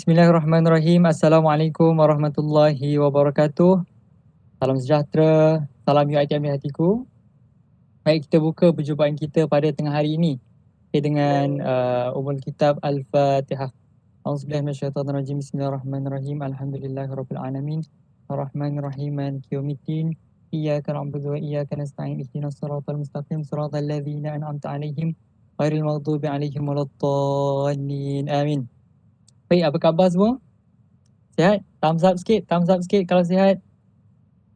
Bismillahirrahmanirrahim. Assalamualaikum warahmatullahi wabarakatuh. Salam sejahtera, salam UiTM di hatiku. Baik, kita buka perjumpaan kita pada tengah hari ini dengan umul kitab Al-Fatihah. A'udzubillahi minasyaitonirrajim. Bismillahirrahmanirrahim. Alhamdulillahirabbil alamin. Arrahmanirrahim. Maliki yaumiddin. Iyyaka na'budu wa iyyaka nasta'in. Ihdinas siratal mustaqim. Siratal ladzina an'amta 'alaihim ghairil maghdubi 'alaihim waladdallin. Amin. Baik, apa khabar semua? Sihat? Thumbs up sikit kalau sihat.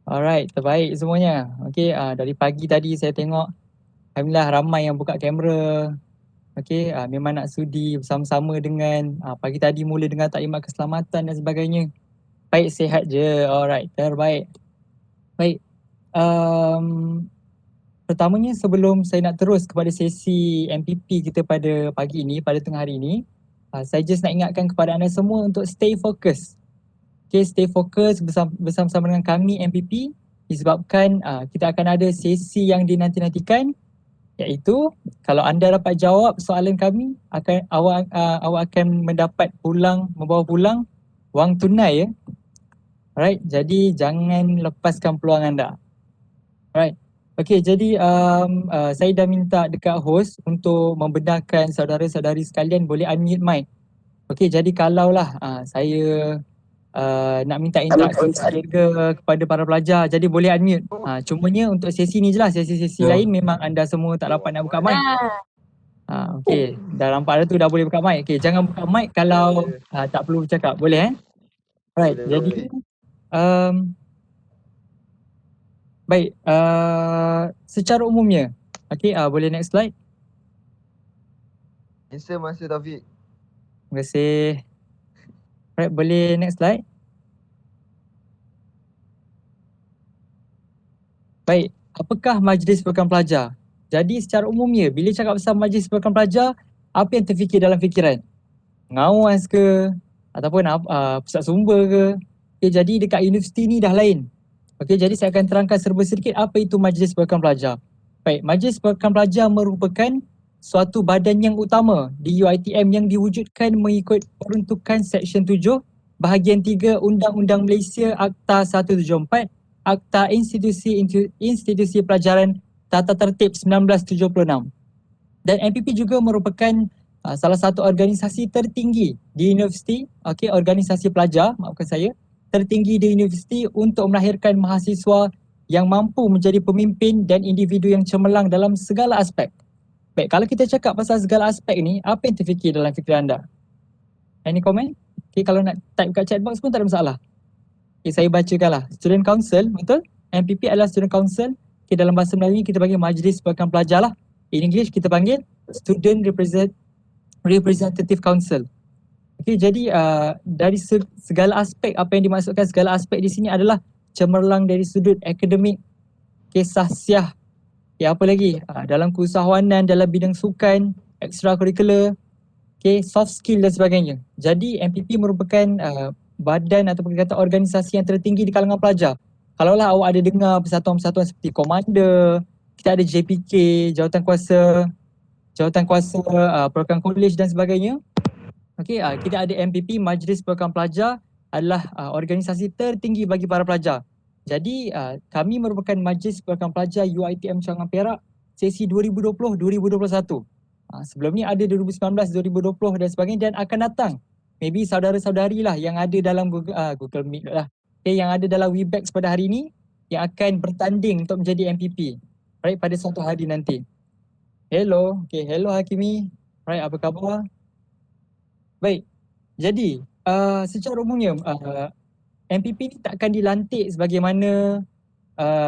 Alright, terbaik semuanya. Okey, dari pagi tadi saya tengok alhamdulillah ramai yang buka kamera. Okey, memang nak sudi bersama-sama dengan pagi tadi mula dengan taklimat keselamatan dan sebagainya. Baik, sihat je. Alright, terbaik. Baik. Pertamanya sebelum saya nak terus kepada sesi MPP kita pada pagi ini, pada tengah hari ini, saya just nak ingatkan kepada anda semua untuk stay focus. Okay, stay fokus bersama-sama dengan kami MPP disebabkan kita akan ada sesi yang dinanti-nantikan, iaitu kalau anda dapat jawab soalan kami, awak akan membawa pulang wang tunai ya. Alright, jadi jangan lepaskan peluang anda. Alright. Okay, jadi saya dah minta dekat host untuk membenarkan saudara-saudari sekalian boleh unmute mic. Okay, jadi kalaulah saya nak minta interaksi sikit ke kepada para pelajar, jadi boleh unmute. Cumanya untuk sesi ni je lah, sesi-sesi lain memang anda semua tak dapat nak buka mic. Okey, dah nampak dah tu dah boleh buka mic. Okey, jangan buka mic kalau tak perlu bercakap, boleh Alright, jadi baik, secara umumnya, okey, boleh next slide. Masa Taufik. Terima kasih. Alright, boleh next slide. Baik, apakah Majlis Pertukaran Pelajar? Jadi secara umumnya, bila cakap pasal Majlis Pertukaran Pelajar, apa yang terfikir dalam fikiran? Ngawas ke? Ataupun pusat sumber ke? Okay, jadi dekat universiti ni dah lain. Okay, jadi saya akan terangkan serba sedikit apa itu Majlis Pertukaran Pelajar. Baik, Majlis Pertukaran Pelajar merupakan suatu badan yang utama di UiTM yang diwujudkan mengikut peruntukan Seksyen 7 Bahagian 3 Undang-Undang Malaysia Akta 174, Akta Institusi Pelajaran Tata Tertib 1976. Dan MPP juga merupakan salah satu organisasi tertinggi di universiti, organisasi pelajar, maafkan saya, tertinggi di universiti untuk melahirkan mahasiswa yang mampu menjadi pemimpin dan individu yang cemerlang dalam segala aspek. Baik, kalau kita cakap pasal segala aspek ni, apa yang terfikir dalam fikiran anda? Any comment? Okay, kalau nak type kat chat box pun tak ada masalah. Okay, saya bacakanlah. Student Council, betul? MPP adalah Student Council. Okay, dalam bahasa Melayu kita panggil Majlis Pertukaran Pelajar lah. In English kita panggil Student Representative Council. Okay, jadi dari segala aspek, apa yang dimaksudkan segala aspek di sini adalah cemerlang dari sudut akademik, kisah siah, apa lagi? Dalam keusahawanan, dalam bidang sukan, extracurricular, soft skill dan sebagainya. Jadi MPP merupakan badan atau kata organisasi yang tertinggi di kalangan pelajar. Kalaulah awak ada dengar persatuan-persatuan seperti Komander, kita ada JPK, Jawatan Kuasa Pertukaran Kolej dan sebagainya. Kita ada MPP, Majlis Pertukaran Pelajar adalah organisasi tertinggi bagi para pelajar. Jadi kami merupakan Majlis Pertukaran Pelajar UiTM Cawangan Perak sesi 2020-2021. Sebelum ni ada 2019, 2020 dan sebagainya, dan akan datang maybe saudara-saudari lah yang ada dalam Google Meet lah, yang ada dalam Webex pada hari ini yang akan bertanding untuk menjadi MPP pada suatu hari nanti. Hello, hello Hakimi. Apa khabar? Baik, jadi secara umumnya MPP ni takkan dilantik sebagaimana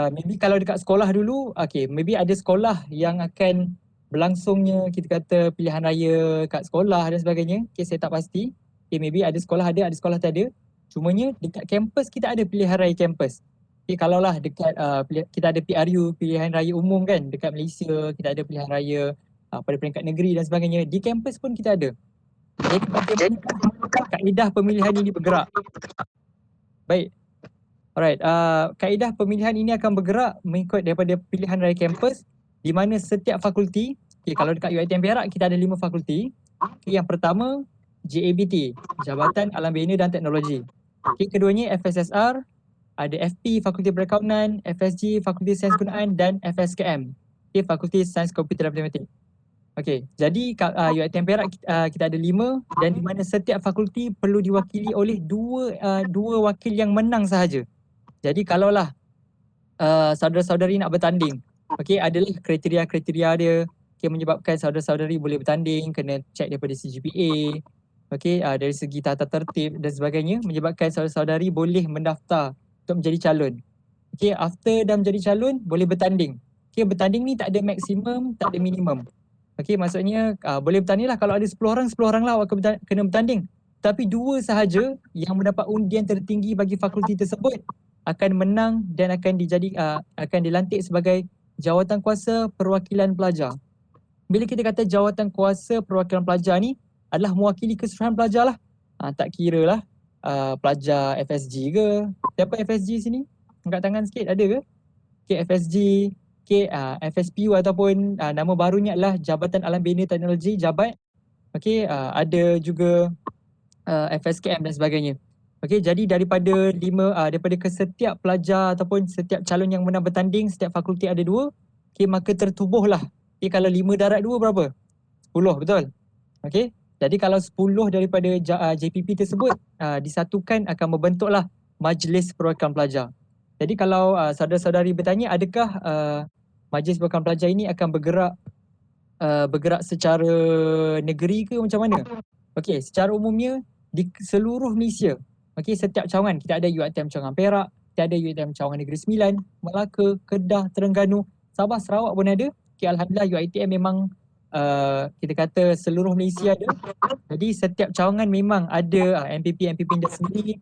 maybe kalau dekat sekolah dulu, maybe ada sekolah yang akan berlangsungnya kita kata pilihan raya kat sekolah dan sebagainya. Saya tak pasti. Maybe ada sekolah ada sekolah tak ada. Cumanya dekat kampus kita ada pilihan raya kampus. Kalaulah dekat kita ada PRU, pilihan raya umum kan, dekat Malaysia kita ada pilihan raya pada peringkat negeri dan sebagainya. Di kampus pun kita ada. Jadi bagaimana kaedah pemilihan ini bergerak? Baik. Alright, kaedah pemilihan ini akan bergerak mengikut daripada pilihan raya kampus di mana setiap fakulti, kalau dekat UiTM Perak kita ada 5 fakulti. Yang pertama JABT, Jabatan Alam Bina dan Teknologi. Okay, keduanya FSSR, ada FP Fakulti Perakaunan, FSG Fakulti Sains Gunaan dan FSKM, okay, Fakulti Sains Komputer dan Matematik. Okey, jadi UiTM Perak kita ada 5 dan di mana setiap fakulti perlu diwakili oleh dua wakil yang menang sahaja. Jadi kalaulah saudara-saudari nak bertanding, okey, adalah kriteria-kriteria dia, okey, menyebabkan saudara-saudari boleh bertanding, kena check daripada CGPA, okey, dari segi tata tertib dan sebagainya, menyebabkan saudara-saudari boleh mendaftar untuk menjadi calon. Okey, after dah menjadi calon boleh bertanding. Okey, bertanding ni tak ada maksimum, tak ada minimum. Okey, maksudnya boleh bertanding lah. Kalau ada 10 orang lah awak kena bertanding. Tapi 2 sahaja yang mendapat undian tertinggi bagi fakulti tersebut akan menang dan akan dilantik sebagai jawatan kuasa perwakilan pelajar. Bila kita kata jawatan kuasa perwakilan pelajar ni adalah mewakili keseluruhan pelajar lah. Tak kira lah pelajar FSG ke. Siapa FSG sini? Angkat tangan sikit, ada ke? Okay, FSG, okay, FSPU ataupun nama barunya adalah Jabatan Alam Bina Teknologi, Jabat. Okay, ada juga FSKM dan sebagainya. Okay, jadi daripada setiap pelajar ataupun setiap calon yang menang bertanding, setiap fakulti ada 2, okay, maka tertubuhlah. Okay, kalau 5 darab 2 berapa? 10, betul? Okay, jadi kalau 10 daripada JPP tersebut disatukan akan membentuklah Majlis Perwakilan Pelajar. Jadi kalau saudara-saudari bertanya adakah Majlis Perwakilan Pelajar ini akan bergerak secara negeri ke macam mana? Okey, secara umumnya di seluruh Malaysia, okey, setiap cawangan kita ada UiTM Cawangan Perak, kita ada UiTM Cawangan Negeri Sembilan, Melaka, Kedah, Terengganu, Sabah, Sarawak pun ada. Okey, alhamdulillah UiTM memang kita kata seluruh Malaysia ada. Jadi setiap cawangan memang ada MPP dia sendiri.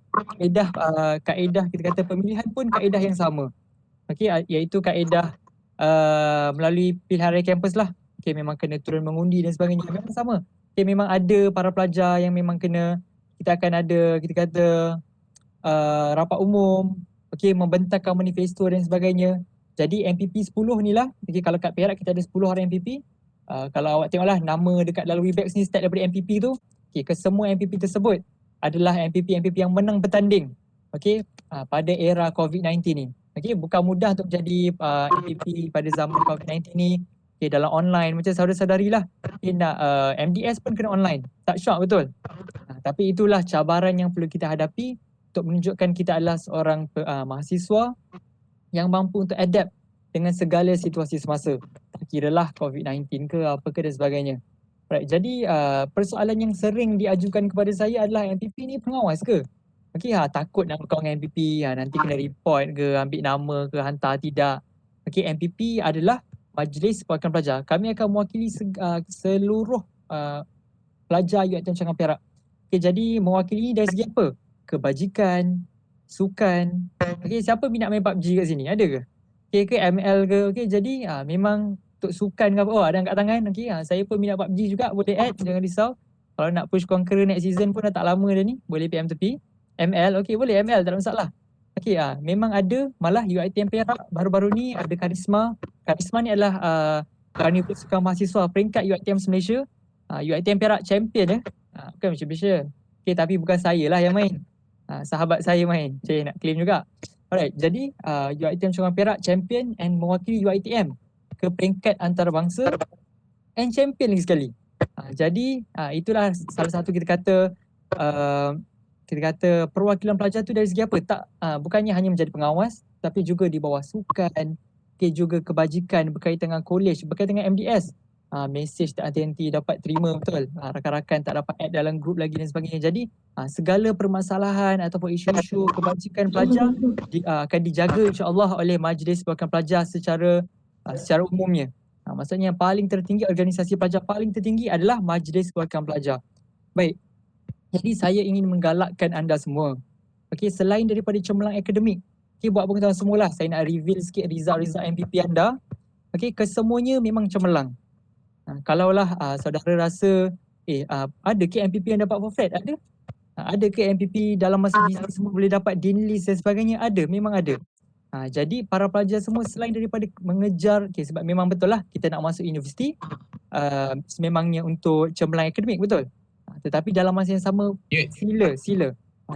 Kaedah kita kata pemilihan pun kaedah yang sama. Okey, iaitu kaedah melalui pilihan raya kampus lah. Okey, memang kena turun mengundi dan sebagainya. Memang sama. Okey, memang ada para pelajar yang memang kita akan ada kita kata rapat umum, okey, membentangkan manifesto dan sebagainya. Jadi MPP 10 ni lah, okey, kalau kat Perak kita ada 10 orang MPP. Kalau awak tengoklah nama dekat dalam Webex ni start daripada MPP tu, okey, kesemua MPP tersebut adalah MPP yang menang bertanding, okey, pada era COVID-19 ni. Okey, bukan mudah untuk jadi MPP pada zaman COVID-19 ni. Okey, dalam online macam saudara-saudari lah. Okay, nak MDS pun kena online. Tak syok betul. Tapi itulah cabaran yang perlu kita hadapi untuk menunjukkan kita adalah seorang mahasiswa yang mampu untuk adapt dengan segala situasi semasa. Tak kiralah COVID-19 ke apa ke dan sebagainya. Right, jadi persoalan yang sering diajukan kepada saya adalah MPP ni pengawas ke? Okey, takut nak berkawan dengan MPP, nanti kena report ke, ambil nama ke, hantar tidak. Okey, MPP adalah Majlis Perwakilan Pelajar. Kami akan mewakili seluruh pelajar UiTM Cawangan Perak. Okey, jadi mewakili dari segi apa? Kebajikan, sukan. Okey, siapa minat main PUBG kat sini? Ada ke? Okey ke ML ke? Okey, jadi memang untuk sukan ke apa? Oh, ada angkat tangan. Okey, saya pun minat PUBG juga, boleh add, jangan risau. Kalau nak push Conqueror next season pun dah tak lama dah ni, boleh PM tepi. ML, okey boleh ML, tak ada masalah. Okey, memang ada, malah UiTM Perak baru-baru ni ada Karisma. Karisma ni adalah Karnival Sukan Mahasiswa peringkat UiTM Malaysia. UiTM Perak champion bukan macam Malaysia. Okay, tapi bukan saya lah yang main. Sahabat saya main. Saya nak claim juga. Alright, jadi UiTM Cawangan Perak champion and mewakili UiTM ke peringkat antarabangsa and champion lagi sekali. Jadi itulah salah satu kita kata perwakilan pelajar tu dari segi apa? Bukannya hanya menjadi pengawas tapi juga di bawah sukan, juga kebajikan berkaitan dengan college, berkaitan dengan MDS. Mesej tak henti-henti dapat terima betul. Rakan-rakan tak dapat add dalam grup lagi dan sebagainya. Jadi segala permasalahan ataupun isu-isu kebajikan pelajar akan dijaga insya-Allah oleh Majlis Perwakilan Pelajar secara umumnya. Maksudnya yang paling tertinggi, organisasi pelajar paling tertinggi adalah Majlis Perwakilan Pelajar. Baik. Jadi saya ingin menggalakkan anda semua. Okey, selain daripada cemerlang akademik, buat pengetahuan semualah, saya nak reveal sikit result-result MPP anda. Okey, kesemuanya memang cemerlang. Kalaulah saudara rasa ada ke MPP yang dapat for flat? Ada. Ada ke MPP dalam masa bisnes semua boleh dapat dean list dan sebagainya? Ada, memang ada. Jadi para pelajar semua selain daripada mengejar, sebab memang betul lah kita nak masuk universiti sememangnya untuk cemerlang akademik, betul? Tetapi dalam masa yang sama, Ya,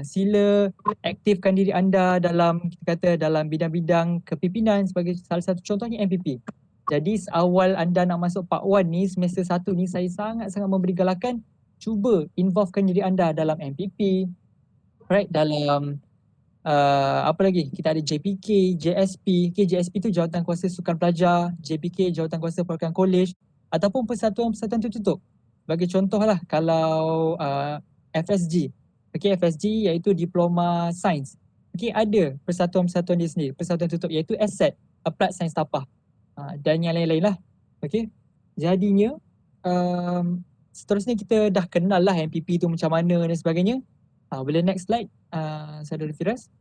sila aktifkan diri anda dalam, kita kata, dalam bidang-bidang kepimpinan sebagai salah satu contohnya MPP. Jadi awal anda nak masuk Part 1 ni, semester 1 ni, saya sangat-sangat memberi galakan cuba involvekan diri anda dalam MPP, right? Dalam apa lagi? Kita ada JPK, JSP. Okay, JSP tu Jawatan Kuasa Sukan Pelajar, JPK Jawatan Kuasa Perwakilan Kolej ataupun persatuan-persatuan tertutup. Bagi contoh lah, kalau FSG. Okay, FSG iaitu Diploma Sains. Okay, ada persatuan-persatuan dia sendiri, persatuan tertutup iaitu ASSET, Applied Science Tapah. Dan yang lain-lain lah. Okay, jadinya seterusnya kita dah kenal lah MPP tu macam mana dan sebagainya. Boleh next slide, Saudara Firas.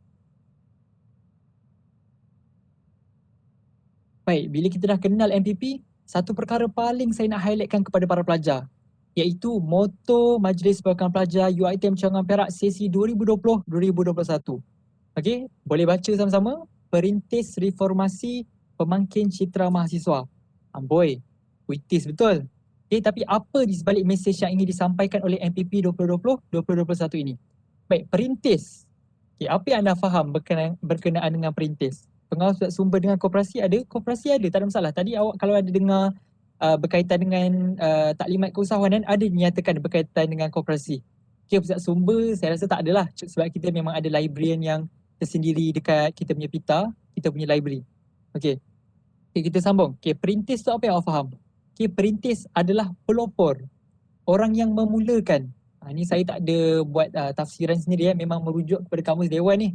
Baik, bila kita dah kenal MPP, satu perkara paling saya nak highlightkan kepada para pelajar iaitu moto Majlis Perwakilan Pelajar UiTM Cawangan Perak sesi 2020-2021. Okey, boleh baca sama-sama. Perintis Reformasi Pemangkin Citra Mahasiswa. Amboi, puitis betul. Okey, tapi apa di sebalik mesej yang ingin disampaikan oleh MPP 2020-2021 ini? Baik, perintis. Okey, apa yang anda faham berkenaan dengan perintis? Pengawas sumber dengan koperasi ada, tak ada masalah. Tadi awak kalau ada dengar berkaitan dengan taklimat keusahawanan, ada dinyatakan berkaitan dengan koperasi. Okay, pusat sumber saya rasa tak adalah sebab kita memang ada librarian yang tersendiri dekat kita punya pita, kita punya library. Okay, kita sambung. Okay, perintis tu apa yang awak faham? Okay, perintis adalah pelopor, orang yang memulakan. Ini saya tak ada buat tafsiran sendiri, memang merujuk kepada Kamus Dewan ni.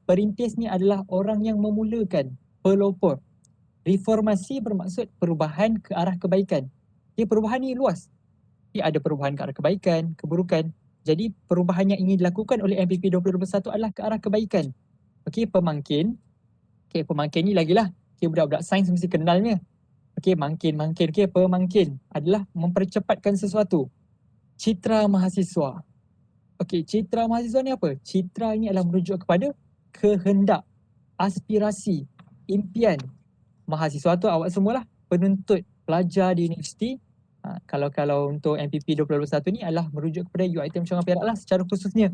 Perintis ni adalah orang yang memulakan, pelopor. Reformasi bermaksud perubahan ke arah kebaikan. Perubahan ni luas. Ada perubahan ke arah kebaikan, keburukan. Jadi perubahan yang ingin dilakukan oleh MPP 2021 adalah ke arah kebaikan. Pemangkin. Pemangkin ni lagilah. Budak-budak sains mesti kenalnya. Mangkin. Pemangkin adalah mempercepatkan sesuatu. Citra mahasiswa. Citra mahasiswa ni apa? Citra ini adalah merujuk kepada kehendak, aspirasi, impian. Mahasiswa tu awak semualah, penuntut pelajar di universiti. Kalau untuk MPP 2021 ni adalah merujuk kepada UiTM Cawangan Perak lah secara khususnya.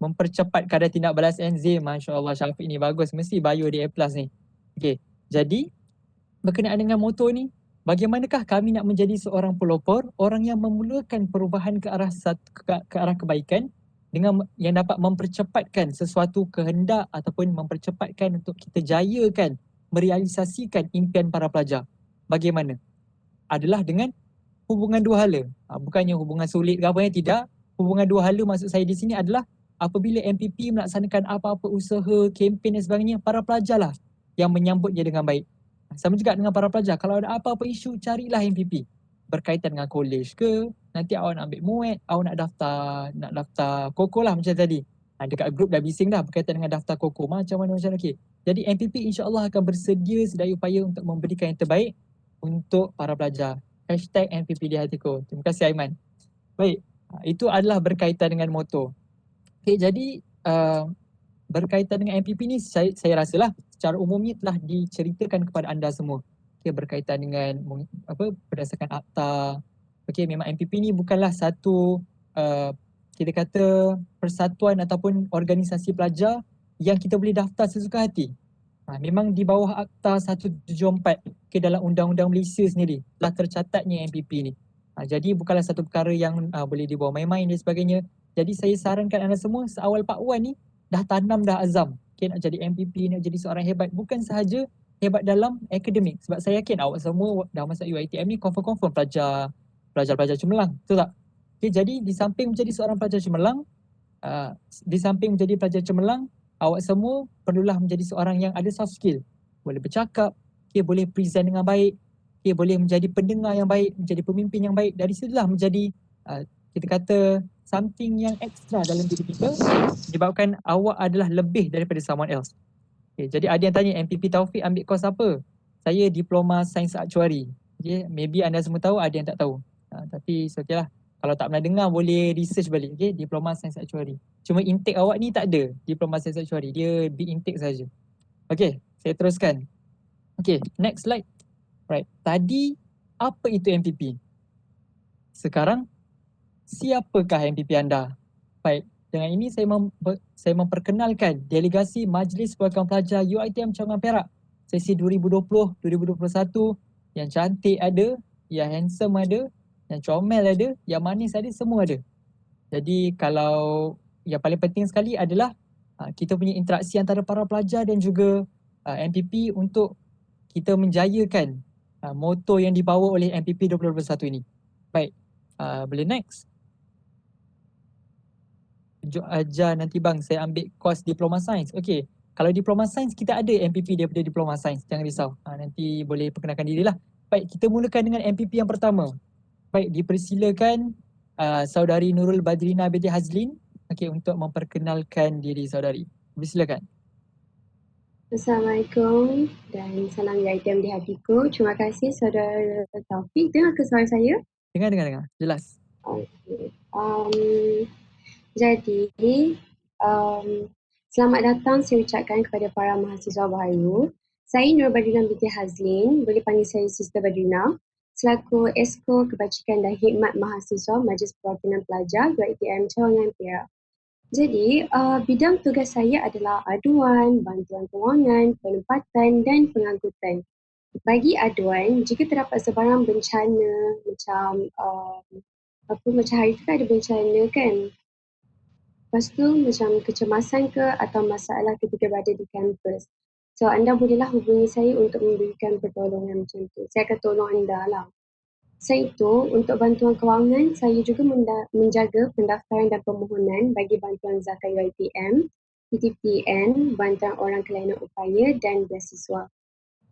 Mempercepat kadar tindak balas enzim. Masya Allah, Syafiq ni bagus. Mesti bio dia A+ ni. Jadi berkenaan dengan moto ni, bagaimanakah kami nak menjadi seorang pelopor, orang yang memulakan perubahan ke arah kebaikan dengan yang dapat mempercepatkan sesuatu kehendak ataupun mempercepatkan untuk kita jayakan, merealisasikan impian para pelajar. Bagaimana? Adalah dengan hubungan dua hala. Bukannya hubungan sulit ke apa yang tidak. Hubungan dua hala maksud saya di sini adalah apabila MPP melaksanakan apa-apa usaha, kempen dan sebagainya, para pelajar lah yang menyambutnya dengan baik. Sama juga dengan para pelajar, kalau ada apa-apa isu, carilah MPP. Berkaitan dengan kolej ke, nanti awak nak ambil muat, awak nak daftar koko lah macam tadi. Dekat grup dah bising dah berkaitan dengan daftar koko. Macam mana. Jadi MPP insya-Allah akan bersedia sedaya upaya untuk memberikan yang terbaik untuk para pelajar. #MPP di hatiku. Terima kasih Aiman. Baik, itu adalah berkaitan dengan moto. Jadi berkaitan dengan MPP ni saya rasalah secara umumnya telah diceritakan kepada anda semua. Berkaitan dengan berdasarkan akta. Memang MPP ni bukanlah satu kita kata persatuan ataupun organisasi pelajar yang kita boleh daftar sesuka hati. Memang di bawah Akta 174 dalam Undang-Undang Malaysia sendiri telah tercatatnya MPP ni. Jadi bukanlah satu perkara yang boleh dibawa main-main dan sebagainya. Jadi saya sarankan anda semua seawal Part 1 ni dah tanam dah azam. Nak jadi MPP, nak jadi seorang hebat. Bukan sahaja hebat dalam akademik. Sebab saya yakin awak semua dah masuk UiTM ni confirm pelajar cemerlang. Betul tak? Jadi di samping menjadi seorang pelajar cemerlang, awak semua perlulah menjadi seorang yang ada soft skill. Boleh bercakap, boleh present dengan baik, boleh menjadi pendengar yang baik, menjadi pemimpin yang baik. Dari situlah menjadi kita kata something yang extra dalam diri kita, menyebabkan awak adalah lebih daripada someone else. Jadi ada yang tanya, MPP Taufik ambil kos apa? Saya Diploma Sains Aktuari. Maybe anda semua tahu, ada yang tak tahu. Tapi okay lah. Kalau tak pernah dengar, boleh research balik. Diploma Sains Aktuari. Cuma intake awak ni tak ada Diploma Sains Aktuari. Dia B-intake saja. Saya teruskan. Next slide. Right. Tadi, apa itu MPP? Sekarang, siapakah MPP anda? Baik, dengan ini saya memperkenalkan delegasi Majlis Perwakilan Pelajar UiTM Cawangan Perak sesi 2020-2021. Yang cantik ada, yang handsome ada, yang comel ada, yang manis ada, semua ada. Jadi kalau yang paling penting sekali adalah kita punya interaksi antara para pelajar dan juga MPP untuk kita menjayakan moto yang dibawa oleh MPP 2021 ini. Baik, boleh next. Tunjuk ajar nanti bang, saya ambil kos Diploma Sains. Okey, kalau Diploma Sains kita ada MPP daripada Diploma Sains, jangan risau. Nanti boleh perkenalkan diri lah. Baik, kita mulakan dengan MPP yang pertama. Baik, dipersilakan Saudari Nurul Badrina binti Hazlin untuk memperkenalkan diri saudari. Silakan. Assalamualaikum dan salam UiTM di hatiku. Terima kasih saudara Taufik. Dengar ke suara saya? Dengar. Jelas. Okay. Jadi, selamat datang saya ucapkan kepada para mahasiswa baru. Saya Nurul Badrina binti Hazlin, boleh panggil saya Sister Badrina, selaku Esko Kebajikan dan Hikmat Mahasiswa Majlis Perwakilan Pelajar UiTM Cawangan Perak. Jadi, bidang tugas saya adalah aduan, bantuan kewangan, penempatan dan pengangkutan. Bagi aduan, jika terdapat sebarang bencana macam macam hari tu kan ada bencana kan. Lepas tu macam kecemasan ke atau masalah ketika berada di kampus. So anda bolehlah hubungi saya untuk memberikan pertolongan macam tu. Saya akan tolong anda lah. Selain itu, untuk bantuan kewangan, saya juga menjaga pendaftaran dan permohonan bagi bantuan zakat UiTM, PTPN, bantuan orang kelainan upaya dan beasiswa.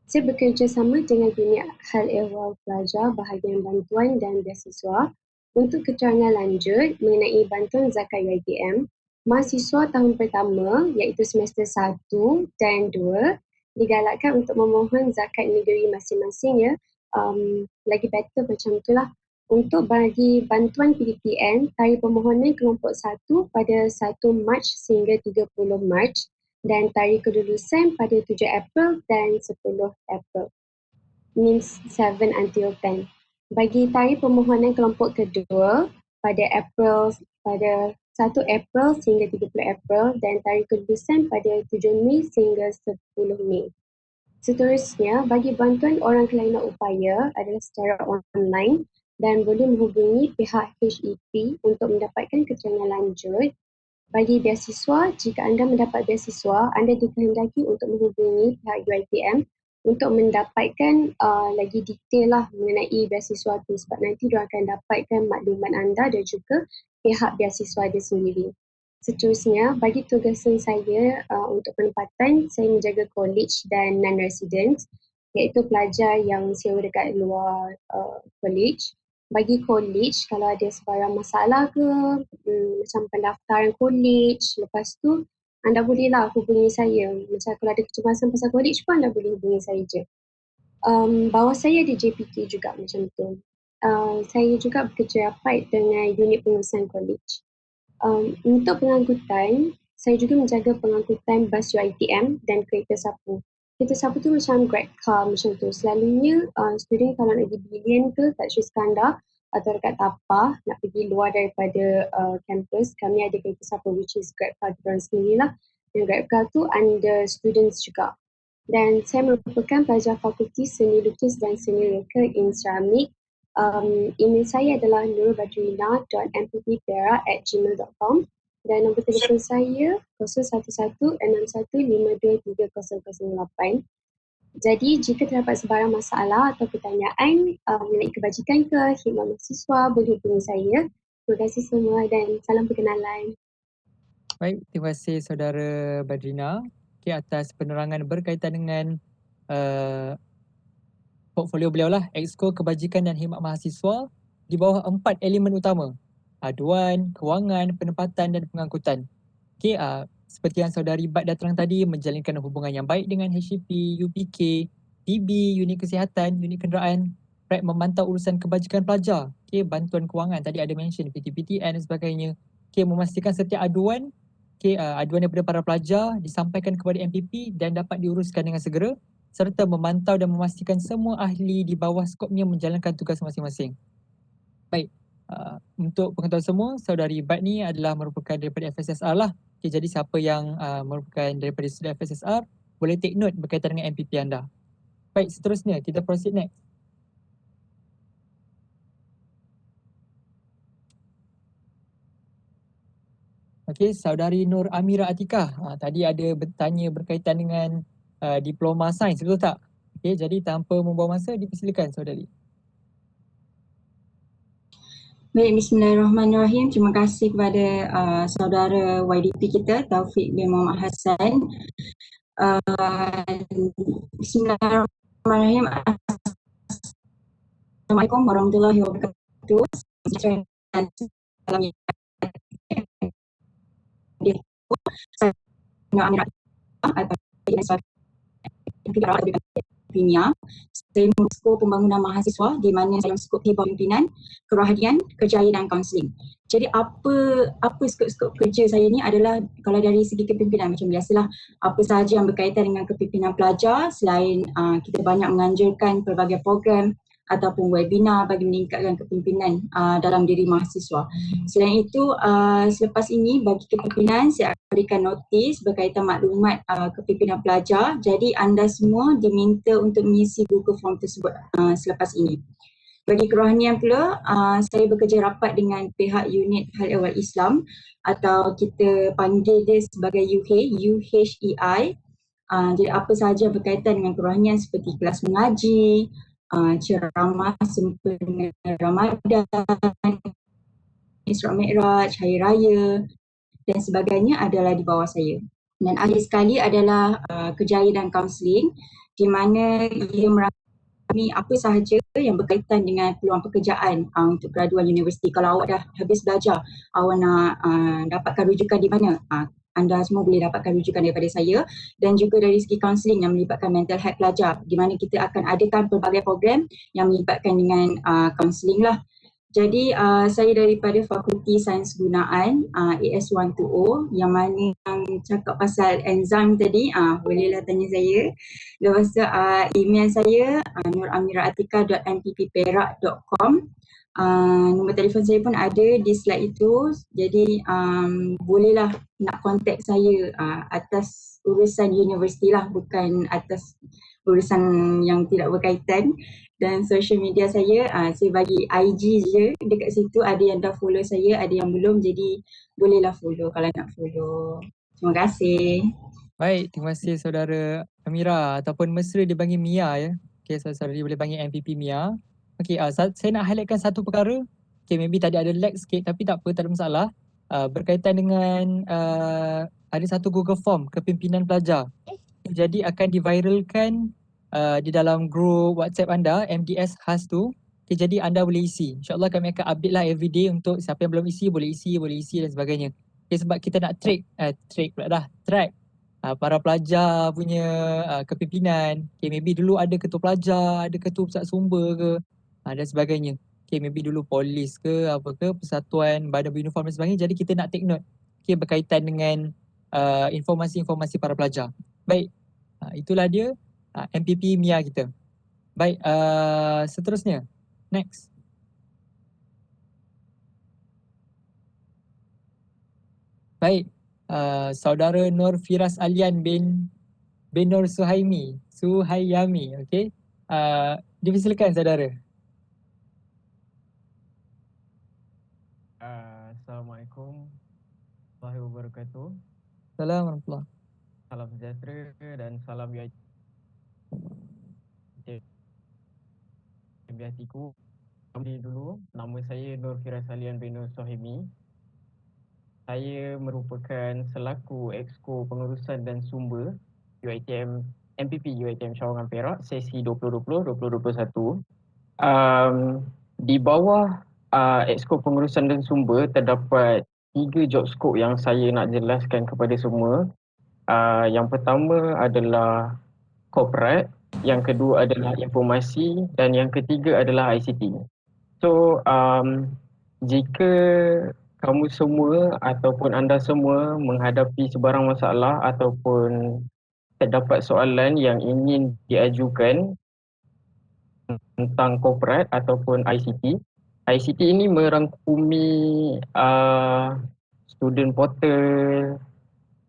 Saya bekerjasama dengan unit hal ehwal pelajar bahagian bantuan dan beasiswa untuk keterangan lanjut mengenai bantuan zakat UiTM. Mahasiswa tahun pertama iaitu semester 1 dan 2 digalakkan untuk memohon zakat negeri masing-masing ya. Lagi better macam itulah. Untuk bagi bantuan PDPN, tarikh permohonan kelompok 1 pada 1 Mac sehingga 30 Mac dan tarikh kelulusan pada 7 April dan 10 April. Means 7 until 10. Bagi tarikh permohonan kelompok kedua pada 1 April sehingga 30 April dan tarikh kelulusan pada 7 Mei sehingga 10 Mei. Seterusnya, bagi bantuan orang kelainan upaya adalah secara online dan boleh menghubungi pihak HEP untuk mendapatkan keterangan lanjut. Bagi beasiswa, jika anda mendapat beasiswa, anda dikehendaki untuk menghubungi pihak UiTM untuk mendapatkan lagi detail lah mengenai beasiswa itu sebab nanti dia akan dapatkan maklumat anda dan juga pihak beasiswa dia sendiri. Seterusnya, bagi tugasan saya untuk penempatan, saya menjaga college dan non-resident iaitu pelajar yang sewa dekat luar college. Bagi college, kalau ada sebarang masalah ke macam pendaftaran college, lepas tu anda bolehlah hubungi saya. Macam kalau ada kecemasan pasal college pun anda boleh hubungi saya je. Bawah saya ada JPK juga macam tu. Saya juga bekerja rapat dengan unit pengurusan college. Untuk pengangkutan, saya juga menjaga pengangkutan bas UiTM dan kereta sapu. Kereta sapu tu macam Grab car macam tu. Selalunya student kalau nak pergi Billion ke kat Sri Skandar atau dekat Tapah nak pergi luar daripada kampus, kami ada kereta sapu which is Grab car diorang sendiri lah. Dan Grab car tu under students juga. Dan saya merupakan pelajar fakulti seni lukis dan seni reka in ceramik. Email saya adalah nurulbadrina.mppperak@gmail.com dan nombor telefon saya 011615230008. Jadi jika terdapat sebarang masalah atau pertanyaan mengenai kebajikan ke khidmat mahasiswa, boleh hubungi saya. Terima kasih semua dan salam perkenalan. Baik, terima kasih saudara Badrina atas penerangan berkaitan dengan portfolio beliau lah, Exco Kebajikan dan Khidmat Mahasiswa di bawah 4 elemen utama. Aduan, kewangan, penempatan dan pengangkutan. Seperti yang saudari Bad dah terang tadi, menjalinkan hubungan yang baik dengan HCP, UPK, PB, unit kesihatan, unit kenderaan, memantau urusan kebajikan pelajar, bantuan kewangan, tadi ada mention PTPTN dan sebagainya. Memastikan setiap aduan, aduan daripada para pelajar disampaikan kepada MPP dan dapat diuruskan dengan segera, serta memantau dan memastikan semua ahli di bawah skopnya menjalankan tugas masing-masing. Baik, Untuk pengetahuan semua, saudari Bat ni adalah merupakan daripada FSSR lah. Okay, jadi siapa yang merupakan daripada student FSSR boleh take note berkaitan dengan MPP anda. Baik, seterusnya kita proceed next. Okey, saudari Nur Amira Atikah. Tadi ada bertanya berkaitan dengan diploma sains, betul tak? Okey, jadi tanpa membuang masa, dipersilakan saudari. Baik, bismillahirrahmanirrahim. Terima kasih kepada saudara YDP kita, Taufik bin Muhammad Hassan. Bismillahirrahmanirrahim. Assalamualaikum warahmatullahi wabarakatuh. Saya skop pembangunan mahasiswa di mana dalam skop hibah pimpinan, kerohanian, kerjaya dan kaunseling. Jadi apa skop-skop kerja saya ni adalah kalau dari segi kepimpinan macam biasalah apa sahaja yang berkaitan dengan kepimpinan pelajar selain kita banyak menganjurkan pelbagai program ataupun webinar bagi meningkatkan kepimpinan dalam diri mahasiswa. Selain itu, selepas ini bagi kepimpinan saya akan berikan notis berkaitan maklumat kepimpinan pelajar. Jadi anda semua diminta untuk mengisi Google Form tersebut selepas ini. Bagi kerohanian pula, saya bekerja rapat dengan pihak unit Hal Ehwal Islam atau kita panggil dia sebagai UHEI. Jadi apa sahaja berkaitan dengan kerohanian seperti kelas mengaji, ceramah sempena Ramadan, Isra Mi'raj, Hari Raya dan sebagainya adalah di bawah saya. Dan akhir sekali adalah kerjaya dan kaunseling di mana ia merangkumi apa sahaja yang berkaitan dengan peluang pekerjaan untuk graduan universiti. Kalau awak dah habis belajar, awak nak dapatkan rujukan di mana? Anda semua boleh dapatkan rujukan daripada saya dan juga dari segi kaunseling yang melibatkan mental health pelajar di mana kita akan adakan pelbagai program yang melibatkan dengan kaunseling lah. Jadi saya daripada Fakulti Sains Gunaan AS120 yang mana yang cakap pasal enzim tadi bolehlah tanya saya. Lepas tu email saya nuramiratika.mppperak.com. Nombor telefon saya pun ada di slide itu. Jadi bolehlah nak contact saya atas urusan universiti lah, bukan atas urusan yang tidak berkaitan. Dan social media saya bagi IG je, dekat situ ada yang dah follow saya, ada yang belum, jadi bolehlah follow kalau nak follow. Terima kasih. Baik, terima kasih saudara Amira ataupun mesra dipanggil Mia ya. Okey, saudara boleh panggil MPP Mia. Okey, saya nak highlightkan satu perkara. Okey, maybe tadi ada lag sikit tapi tak apa, tak ada masalah. Berkaitan dengan ada satu Google Form kepimpinan pelajar. Jadi akan diviralkan di dalam grup WhatsApp anda, MDS khas tu. Okay, jadi anda boleh isi. InsyaAllah kami akan update lah everyday untuk siapa yang belum isi, boleh isi dan sebagainya. Okay, sebab kita nak track para pelajar punya kepimpinan. Okay, maybe dulu ada ketua pelajar, ada ketua pusat sumber ke dan sebagainya. Okay, maybe dulu polis ke, apa ke, persatuan, badan beruniform dan sebagainya. Jadi kita nak take note berkaitan dengan informasi-informasi para pelajar. Baik, itulah dia MPP Mia kita. Baik, seterusnya. Next. Baik, saudara Nur Firas Alian bin Nur Suhayyami, okey. Dipersilakan saudara. Assalamualaikum warahmatullahi wabarakatuh. Assalamualaikum. Salam sejahtera dan salam hatiku. Dulu, nama saya Nur Firas Alian bin Nur Suhaimi. Saya merupakan selaku Exco Pengurusan dan Sumber UiTM MPP UiTM Cawangan Perak sesi 2020-2021. Di bawah Exco Pengurusan dan Sumber terdapat 3 job scope yang saya nak jelaskan kepada semua. Yang pertama adalah corporate, yang kedua adalah informasi dan yang ketiga adalah ICT. So jika kamu semua ataupun anda semua menghadapi sebarang masalah ataupun terdapat soalan yang ingin diajukan tentang corporate ataupun ICT, ICT ini merangkumi student portal,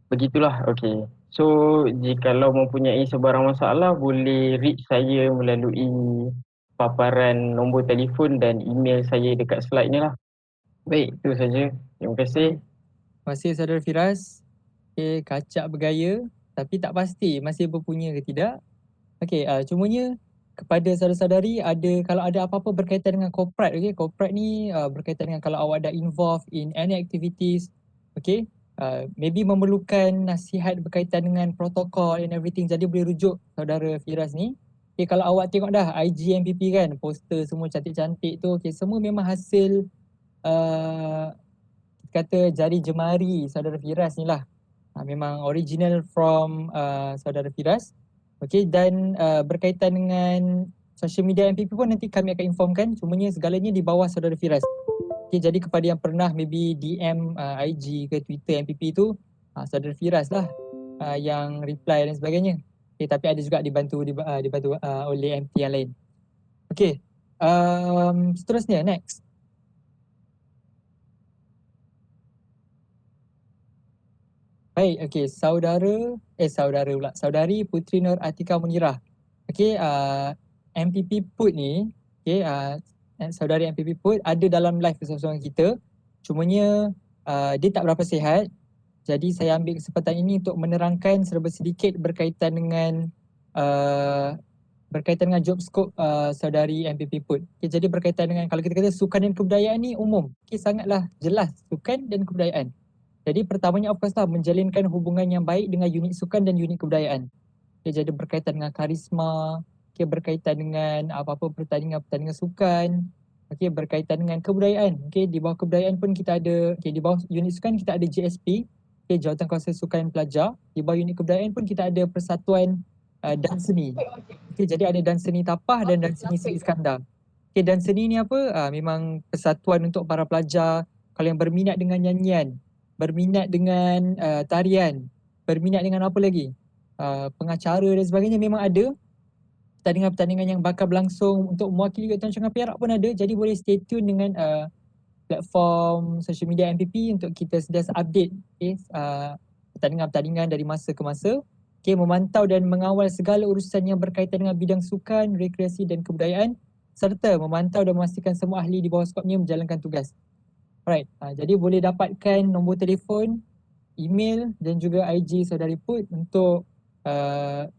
begitulah. Okay. So, jikalau mempunyai sebarang masalah, boleh reach saya melalui paparan nombor telefon dan email saya dekat slide ni lah. Baik, itu saja. Terima kasih. Terima kasih Saudara Firas. Okay, kacak bergaya tapi tak pasti masih berpunya ke tidak. Okay, cumanya kepada saudara-saudari kalau ada apa-apa berkaitan dengan corporate, okay, corporate ni berkaitan dengan kalau awak ada involved in any activities, okay, maybe memerlukan nasihat berkaitan dengan protokol and everything, jadi boleh rujuk saudara Firas ni. Okay, kalau awak tengok dah IG MPP kan, poster semua cantik-cantik tu, okay, semua memang hasil kata jari jemari saudara Firas ni lah. Memang original from saudara Firas. Okay, dan berkaitan dengan social media MPP pun nanti kami akan informkan, cumanya segalanya di bawah saudara Firas. Okay, jadi kepada yang pernah maybe DM IG ke Twitter MPP tu, saudara Firas lah yang reply dan sebagainya. Okay, tapi ada juga dibantu oleh MT yang lain. Okay, seterusnya next. Baik, okey, saudari Putri Nur Atika Munirah. Okey, MPP Put ni, okey, saudari MPP Put ada dalam live bersama-sama kita. Cumanya dia tak berapa sihat. Jadi saya ambil kesempatan ini untuk menerangkan serba sedikit berkaitan dengan job scope saudari MPP Put. Okay, jadi berkaitan dengan kalau kita kata sukan dan kebudayaan ni umum. Okay, sangatlah jelas sukan dan kebudayaan. Jadi pertamanya of course lah menjalinkan hubungan yang baik dengan unit sukan dan unit kebudayaan. Okay, jadi berkaitan dengan karisma, okay, berkaitan dengan apa-apa pertandingan sukan, okay, berkaitan dengan kebudayaan. Okay, di bawah kebudayaan pun kita ada, okay, di bawah unit sukan kita ada JSP, okay, Jawatan Kawasan Sukan Pelajar. Di bawah unit kebudayaan pun kita ada Persatuan Dan Seni. Okay, jadi ada Dan Seni Tapah dan Dan Seni Sri Iskandar. Okay, Dan Seni ni apa? Memang persatuan untuk para pelajar. Kalau yang berminat dengan nyanyian, berminat dengan tarian, berminat dengan apa lagi, pengacara dan sebagainya memang ada. Pertandingan-pertandingan yang bakal berlangsung untuk mewakili Kedutaan Syarikat Perak pun ada. Jadi boleh stay tune dengan platform social media MPP untuk kita sentiasa update, okay, pertandingan-pertandingan dari masa ke masa. Okay, memantau dan mengawal segala urusan yang berkaitan dengan bidang sukan, rekreasi dan kebudayaan, serta memantau dan memastikan semua ahli di bawah skopnya menjalankan tugas. Alright, jadi boleh dapatkan nombor telefon, email dan juga IG saudari Put untuk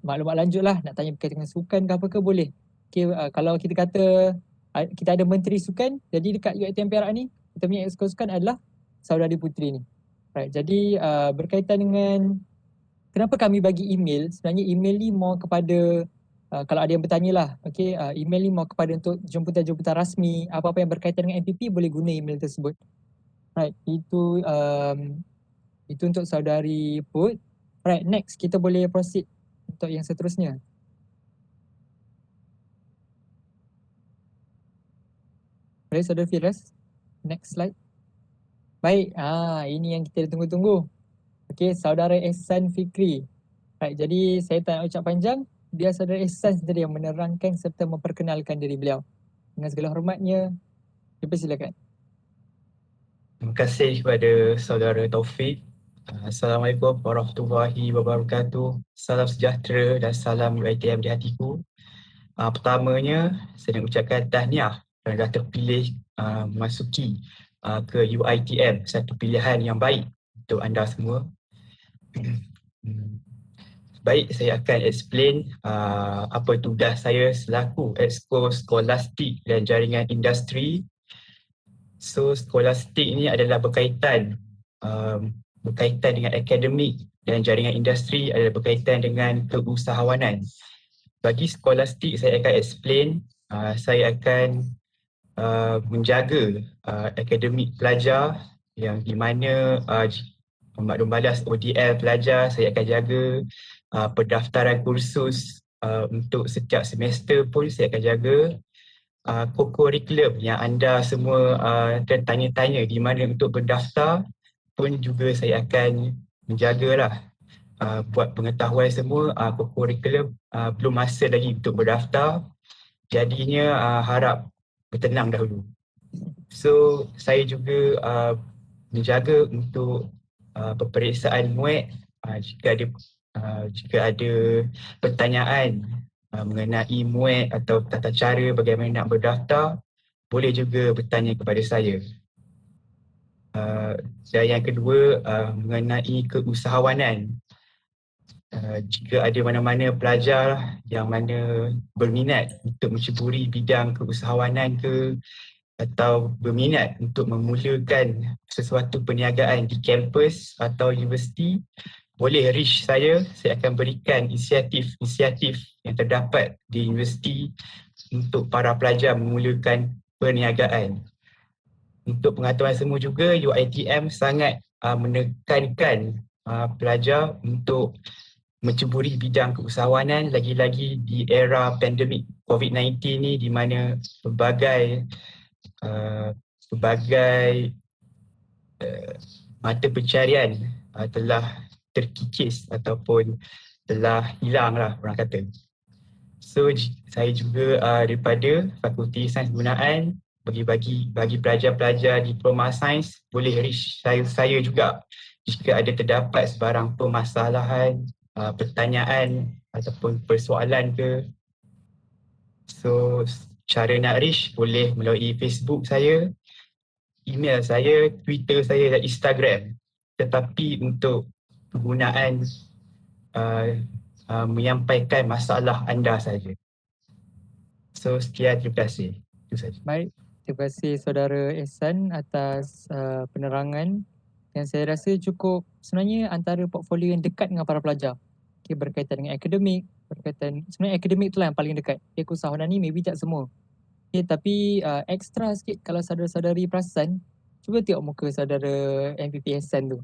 maklumat lanjut lah, nak tanya berkaitan dengan sukan ke apa ke boleh. Okay, kalau kita kata kita ada Menteri Sukan, jadi dekat UiTM Perak ni, kita punya exco sukan adalah saudari Putri ni. Right, jadi berkaitan dengan kenapa kami bagi email, sebenarnya email ni mau kepada kalau ada yang bertanya lah, okay, email ni mau kepada untuk jemputan-jemputan rasmi, apa-apa yang berkaitan dengan MPP boleh guna email tersebut. Right, itu untuk saudari Put. Right, next kita boleh proceed untuk yang seterusnya. Boleh saudara Firas? Next slide. Baik, ini yang kita tunggu-tunggu. Okay, saudara Ehsan Fikri. Right, jadi saya tak nak ucap panjang, biar saudara Ehsan sendiri yang menerangkan serta memperkenalkan diri beliau. Dengan segala hormatnya, dipersilakan. Terima kasih kepada saudara Taufik. Assalamualaikum warahmatullahi wabarakatuh. Salam sejahtera dan salam UiTM di hatiku. Pertamanya, saya nak ucapkan tahniah kerana dah terpilih memasuki ke UiTM, satu pilihan yang baik untuk anda semua. Baik, saya akan explain apa tugas saya selaku Exco Skolastik dan Jaringan Industri. So, skolastik ini adalah berkaitan dengan akademik, dan jaringan industri adalah berkaitan dengan keusahawanan. Bagi skolastik, saya akan explain, saya akan menjaga akademik pelajar yang di mana maklum balas ODL pelajar, saya akan jaga pendaftaran kursus untuk setiap semester pun saya akan jaga. Co-curriculum yang anda semua tertanya-tanya di mana untuk berdaftar pun juga saya akan menjagalah. Buat pengetahuan semua, co-curriculum belum masa lagi untuk berdaftar, jadinya harap bertenang dahulu. So saya juga menjaga untuk peperiksaan MUET jika ada pertanyaan mengenai MUET atau tata cara bagaimana nak berdaftar, boleh juga bertanya kepada saya. Dan yang kedua mengenai keusahawanan. Jika ada mana-mana pelajar yang mana berminat untuk menceburi bidang keusahawanan ke atau berminat untuk memulakan sesuatu perniagaan di kampus atau universiti, boleh reach saya akan berikan inisiatif yang terdapat di universiti untuk para pelajar memulakan perniagaan. Untuk pengetahuan semua juga, UiTM sangat menekankan pelajar untuk menceburi bidang keusahawanan, lagi-lagi di era pandemik COVID-19 ni, di mana pelbagai mata pencarian telah terkikis ataupun telah hilang lah orang kata. So saya juga daripada Fakulti Sains Penggunaan bagi pelajar-pelajar diploma sains, boleh reach saya juga jika ada terdapat sebarang permasalahan, pertanyaan ataupun persoalan ke. So cara nak reach boleh melalui Facebook saya, email saya, Twitter saya dan Instagram. Tetapi untuk penggunaan menyampaikan masalah anda saja. So sekian, terima kasih. Itu saja. Baik, terima kasih Saudara Ehsan atas penerangan yang saya rasa cukup sebenarnya antara portfolio yang dekat dengan para pelajar. Okay, berkaitan dengan akademik, sebenarnya akademik itulah yang paling dekat. Okay, keusahawanan ni maybe tak semua. Okay, tapi ekstra sikit kalau saudara-saudari perasan, cuba tengok muka saudara MPP Ehsan tu.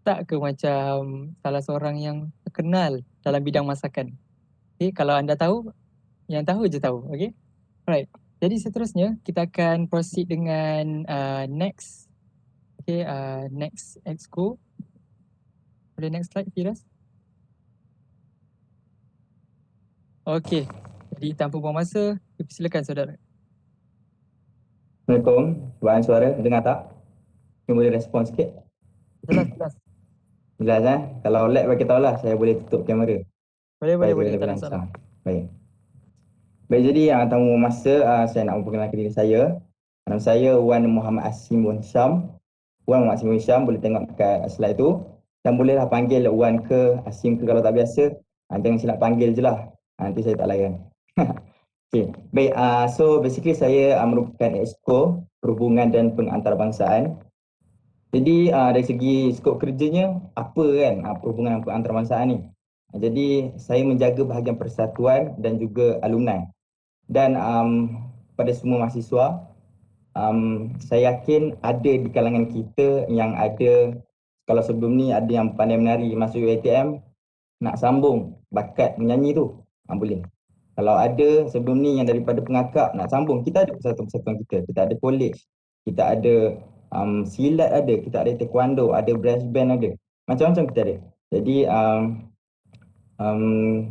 Tak ke macam salah seorang yang terkenal dalam bidang masakan? Okay, kalau anda tahu, yang tahu je tahu. Okay, alright. Jadi seterusnya kita akan proceed dengan next. Okay, next exco. Boleh next slide, Firas? Okay, jadi tanpa buang masa, silakan saudara. Assalamualaikum, Tuan suara, dengar tak? Mungkin boleh respon sikit. Jelas. Jelas Kalau lag bagi tahu lah, saya boleh tutup kamera. Boleh, tak ada masalah. Baik, jadi tamu masa, saya nak memperkenalkan diri saya. Nama saya Wan Muhammad Asim Wan Syam. Wan Muhammad Asim Wan Syam, boleh tengok kat slide tu. Dan bolehlah panggil Wan ke Asim ke kalau tak biasa. Jangan silap panggil je lah, nanti saya tak layan. Okay. Baik, so basically saya merupakan exco perhubungan dan pengantarbangsaan. Jadi dari segi skop kerjanya, apa kan perhubungan dan pengantarbangsaan ni? Jadi saya menjaga bahagian persatuan dan juga alumni. Dan pada semua mahasiswa, saya yakin ada di kalangan kita yang ada, kalau sebelum ni ada yang pandai menari masuk UiTM, nak sambung bakat menyanyi tu, boleh. Kalau ada sebelum ni yang daripada pengakap nak sambung, kita ada persatuan-persatuan kita ada college, kita ada silat ada, kita ada taekwondo, ada brass band ada, macam-macam kita ada. Jadi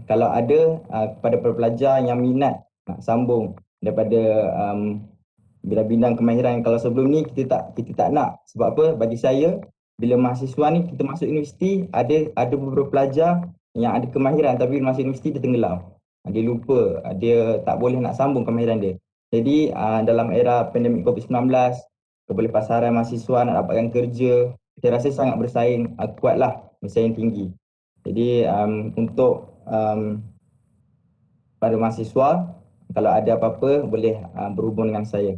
kalau ada kepada pelajar yang minat nak sambung daripada bidang kemahiran, kalau sebelum ni kita tak nak. Sebab apa? Bagi saya, bila mahasiswa ni kita masuk universiti, ada beberapa pelajar yang ada kemahiran tapi bila masuk universiti dia tenggelam. Dia lupa, dia tak boleh nak sambung kemahiran dia. Jadi dalam era pandemik COVID-19, kebolehpasaran mahasiswa nak dapatkan kerja, saya rasa sangat bersaing kuatlah, bersaing tinggi. Jadi untuk pada mahasiswa, kalau ada apa-apa boleh berhubung dengan saya.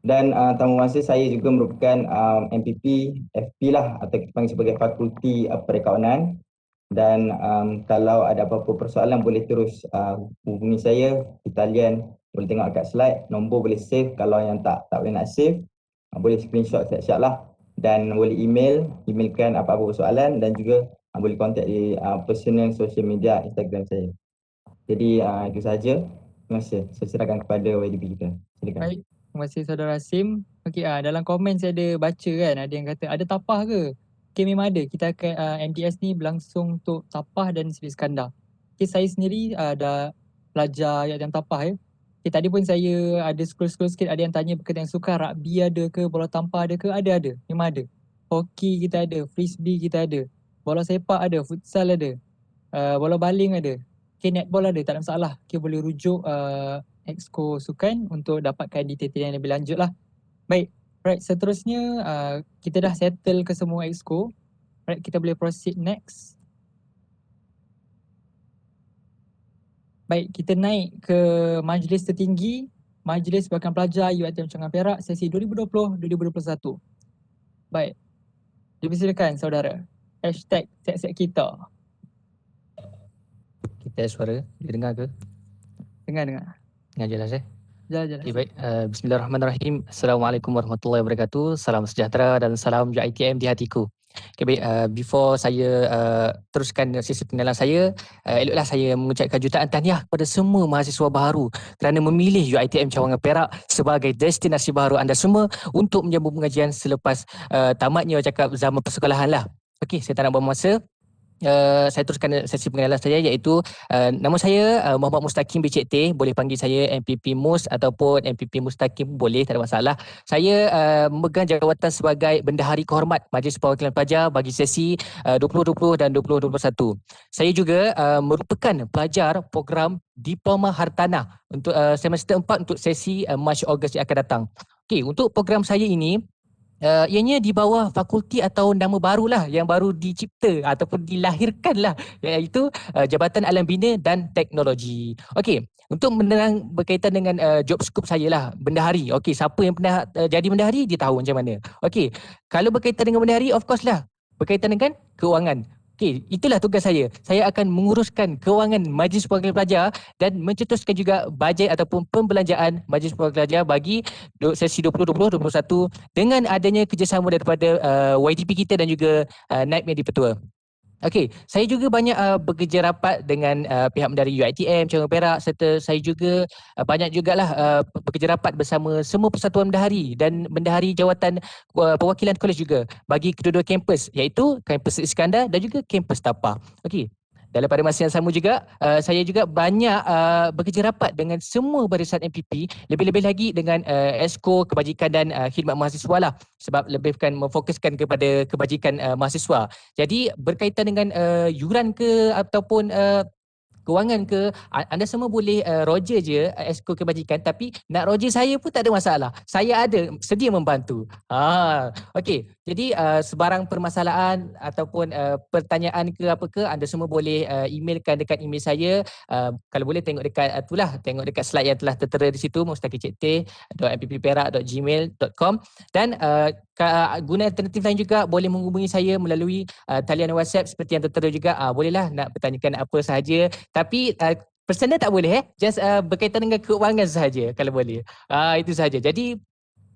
Dan tamu masa saya juga merupakan MPP FP lah, atau kita panggil sebagai Fakulti Perakaunan. Dan kalau ada apa-apa persoalan boleh terus hubungi saya di talian, boleh tengok kat slide, nombor boleh save. Kalau yang tak boleh nak save, boleh screenshot siap-siap lah. Dan boleh emailkan apa-apa persoalan, dan juga boleh contact di personal social media Instagram saya. Jadi itu saja. Terima kasih. Saya serahkan kepada YDP kita. Silakan. Baik, terima kasih Saudara Asim. Okey, dalam komen saya ada baca kan, ada yang kata ada tapah ke? Okey, memang ada. Kita akan MDS ni berlangsung untuk tapah dan Sri Iskandar. Okey, saya sendiri ada pelajar yang tapah ya. Tadi pun saya ada scroll sikit, ada yang tanya berkaitan sukan rugby ada ke, bola tampar ada ke? Ada. Memang ada. Hoki kita ada, frisbee kita ada. Bola sepak ada, futsal ada. Bola baling ada. Okay, netball ada, tak ada masalah. Okay, boleh rujuk exco sukan untuk dapatkan detail yang lebih lanjut lah. Baik, right, seterusnya kita dah settle ke semua exco. Right, kita boleh proceed next. Baik, kita naik ke majlis tertinggi, Majlis Perwakilan Pelajar UiTM Cangan Perak sesi 2020-2021. Baik, dipersilakan saudara. #set kita. Kita suara, didengar ke? Dengar. Dengar jelas Jelas. Okay, baik. Bismillahirrahmanirrahim. Assalamualaikum warahmatullahi wabarakatuh. Salam sejahtera dan salam UiTM di hatiku. Okay, baik. Before saya teruskan sesi pengenalan saya, eloklah saya mengucapkan jutaan tahniah kepada semua mahasiswa baru kerana memilih UiTM Cawangan Perak sebagai destinasi baru anda semua untuk menyambung pengajian selepas tamatnya cakap zaman persekolahan lah. Okey, saya tak nak buang masa. Saya teruskan sesi pengenalan saya iaitu nama saya Muhammad Mustaqim BCT, boleh panggil saya MPP Mus ataupun MPP Mustaqim boleh, tak ada masalah. Saya memegang jawatan sebagai Bendahari Kehormat Majlis Perwakilan Pelajar bagi sesi 2020 dan 2021. Saya juga merupakan pelajar program Diploma Hartanah untuk semester 4 untuk sesi Mac Ogos yang akan datang. Okey, untuk program saya ini ianya di bawah fakulti atau nama barulah yang baru dicipta ataupun dilahirkan lah, iaitu Jabatan Alam Bina dan Teknologi. Okey, untuk menerang berkaitan dengan job scope saya lah, bendahari. Okey, siapa yang pernah jadi bendahari dia tahu macam mana. Okey, kalau berkaitan dengan bendahari, of course lah berkaitan dengan keuangan. Okey, itulah tugas saya. Saya akan menguruskan kewangan Majlis Perwakilan Pelajar dan mencetuskan juga bajet ataupun pembelanjaan Majlis Perwakilan Pelajar bagi sesi 2020-2021 dengan adanya kerjasama daripada YDP kita dan juga Naib Menjadi Petua. Okey, saya juga banyak bekerja rapat dengan pihak Mendahari UiTM Cawangan Perak serta saya juga banyak jugalah bekerja rapat bersama semua persatuan bendahari dan bendahari jawatan perwakilan kolej juga bagi kedua-dua kampus iaitu kampus Iskandar dan juga kampus Tapa. Okey. Dan pada masa yang sama juga, saya juga banyak bekerja rapat dengan semua barisan MPP, lebih-lebih lagi dengan Exco Kebajikan dan Khidmat Mahasiswa lah, sebab lebihkan memfokuskan kepada kebajikan mahasiswa. Jadi berkaitan dengan yuran ke ataupun kewangan ke, anda semua boleh roger je Exco Kebajikan, tapi nak roger saya pun tak ada masalah. Saya ada sedia membantu. Okey. Jadi sebarang permasalahan ataupun pertanyaan ke apa ke, anda semua boleh emailkan dekat email saya. Kalau boleh tengok dekat tengok dekat slide yang telah tertera di situ, mustaqimcekte.mppperak.gmail.com, dan guna alternatif lain juga boleh menghubungi saya melalui talian WhatsApp seperti yang tertera juga. Bolehlah nak bertanyakan apa sahaja, tapi personal tak boleh just berkaitan dengan keuangan sahaja kalau boleh. Itu sahaja. Jadi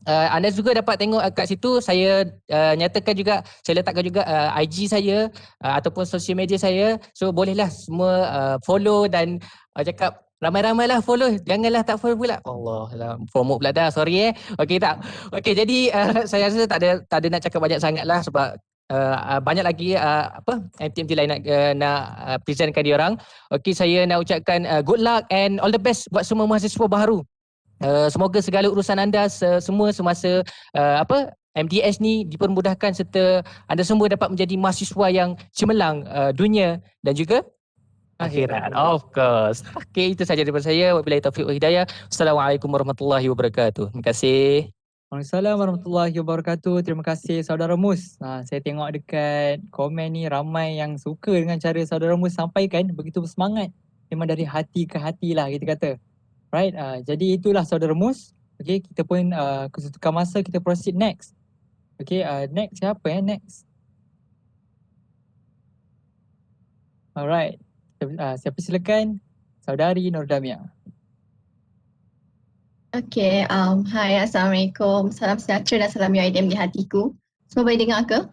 anda juga dapat tengok kat situ, saya nyatakan juga, saya letakkan juga IG saya ataupun sosial media saya. So bolehlah semua follow dan cakap ramai-ramai lah follow. Janganlah tak follow pula. Allah, promote pula dah. Sorry Okey tak. Okey, jadi saya rasa tak ada nak cakap banyak sangat lah sebab banyak lagi MT-MT lain nak presentkan dia orang. Okey, saya nak ucapkan good luck and all the best buat semua mahasiswa baru. Semoga segala urusan anda semua semasa MDS ni dipermudahkan serta anda semua dapat menjadi mahasiswa yang cemerlang dunia dan juga akhirat. Of course. Okey, itu sahaja daripada saya. Wabillahi taufiq wal hidayah. Assalamualaikum warahmatullahi wabarakatuh. Terima kasih. Waalaikumsalam warahmatullahi wabarakatuh. Terima kasih saudara Mus. Saya tengok dekat komen ni ramai yang suka dengan cara saudara Mus sampaikan, begitu bersemangat. Memang dari hati ke hati lah kita kata. Right, jadi itulah saudara Mus. Okay, kita pun kesutukan masa, kita proceed next. Okay, next siapa next? Alright, saya persilakan saudari Nur Damia. Okay, hai, Assalamualaikum. Salam sejahtera dan salam UiTM di hatiku. Semua boleh dengar ke?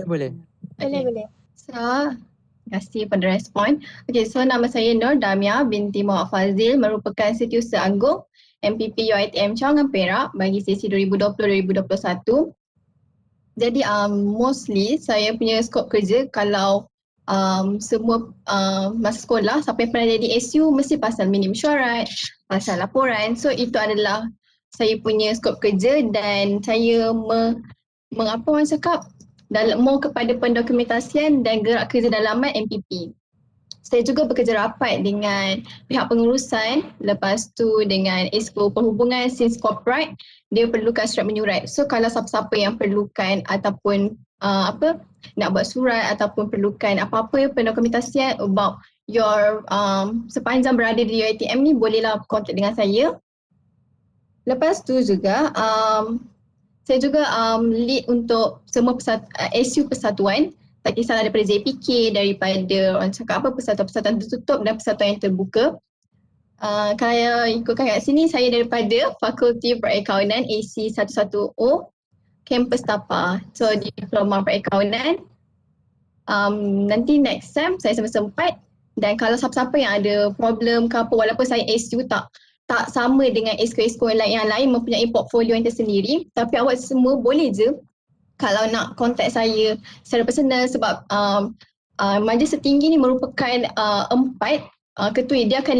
Boleh. Boleh. So, terima kasih pada respon. Okay, so nama saya Nur Damia binti Muhammad Fazil, merupakan Setiausaha Agung MPP UiTM Cawangan Perak bagi sesi 2020-2021. Jadi mostly saya punya skop kerja kalau semua masa sekolah siapa yang pernah jadi SU mesti pasal minim mesyuarat, pasal laporan. So itu adalah saya punya skop kerja dan saya mengapa orang cakap more kepada pendokumentasian dan gerak kerja dalaman MPP. Saya juga bekerja rapat dengan pihak pengurusan, lepas tu dengan Esko Perhubungan since corporate dia perlukan surat menyurat. So kalau siapa-siapa yang perlukan ataupun nak buat surat ataupun perlukan apa-apa pendokumentasian about your sepanjang berada di UiTM ni, bolehlah kontak dengan saya. Lepas tu juga saya juga lead untuk semua SU persatuan, tak kisahlah daripada JPK, daripada orang cakap persatuan-persatuan tertutup dan persatuan yang terbuka. Kalau ikutkan kat sini, saya daripada Fakulti Perakaunan AC11O, Kampus Tapa. So diploma perakaunan. Nanti next time saya sempat dan kalau siapa-siapa yang ada problem ke apa, walaupun saya SU tak sama dengan esko-esko yang lain mempunyai portfolio yang tersendiri, tapi awak semua boleh je kalau nak kontak saya secara personal sebab majlis setinggi ni merupakan 4 ketua, dia akan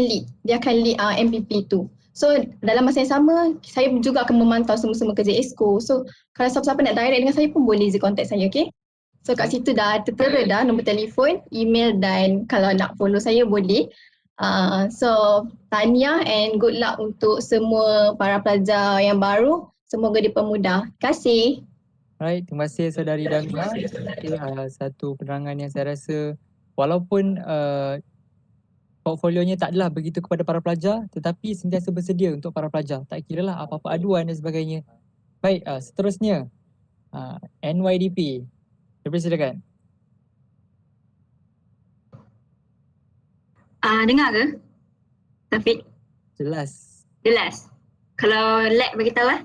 lead MPP tu. So dalam masa yang sama saya juga akan memantau semua kerja esko. So kalau siapa-siapa nak direct dengan saya pun boleh je kontak saya, okay? So kat situ dah tertera dah nombor telefon, email dan kalau nak follow saya boleh. So tahniah and good luck untuk semua para pelajar yang baru. Semoga dipermudah. Terima kasih. Right, terima kasih Saudari Damia. Satu penerangan yang saya rasa walaupun portfolionya tak adalah begitu kepada para pelajar tetapi sentiasa bersedia untuk para pelajar. Tak kiralah apa-apa aduan dan sebagainya. Baik, seterusnya NYDP. Silakan. Dengar ke? Taufik? Jelas. Kalau lag beritahu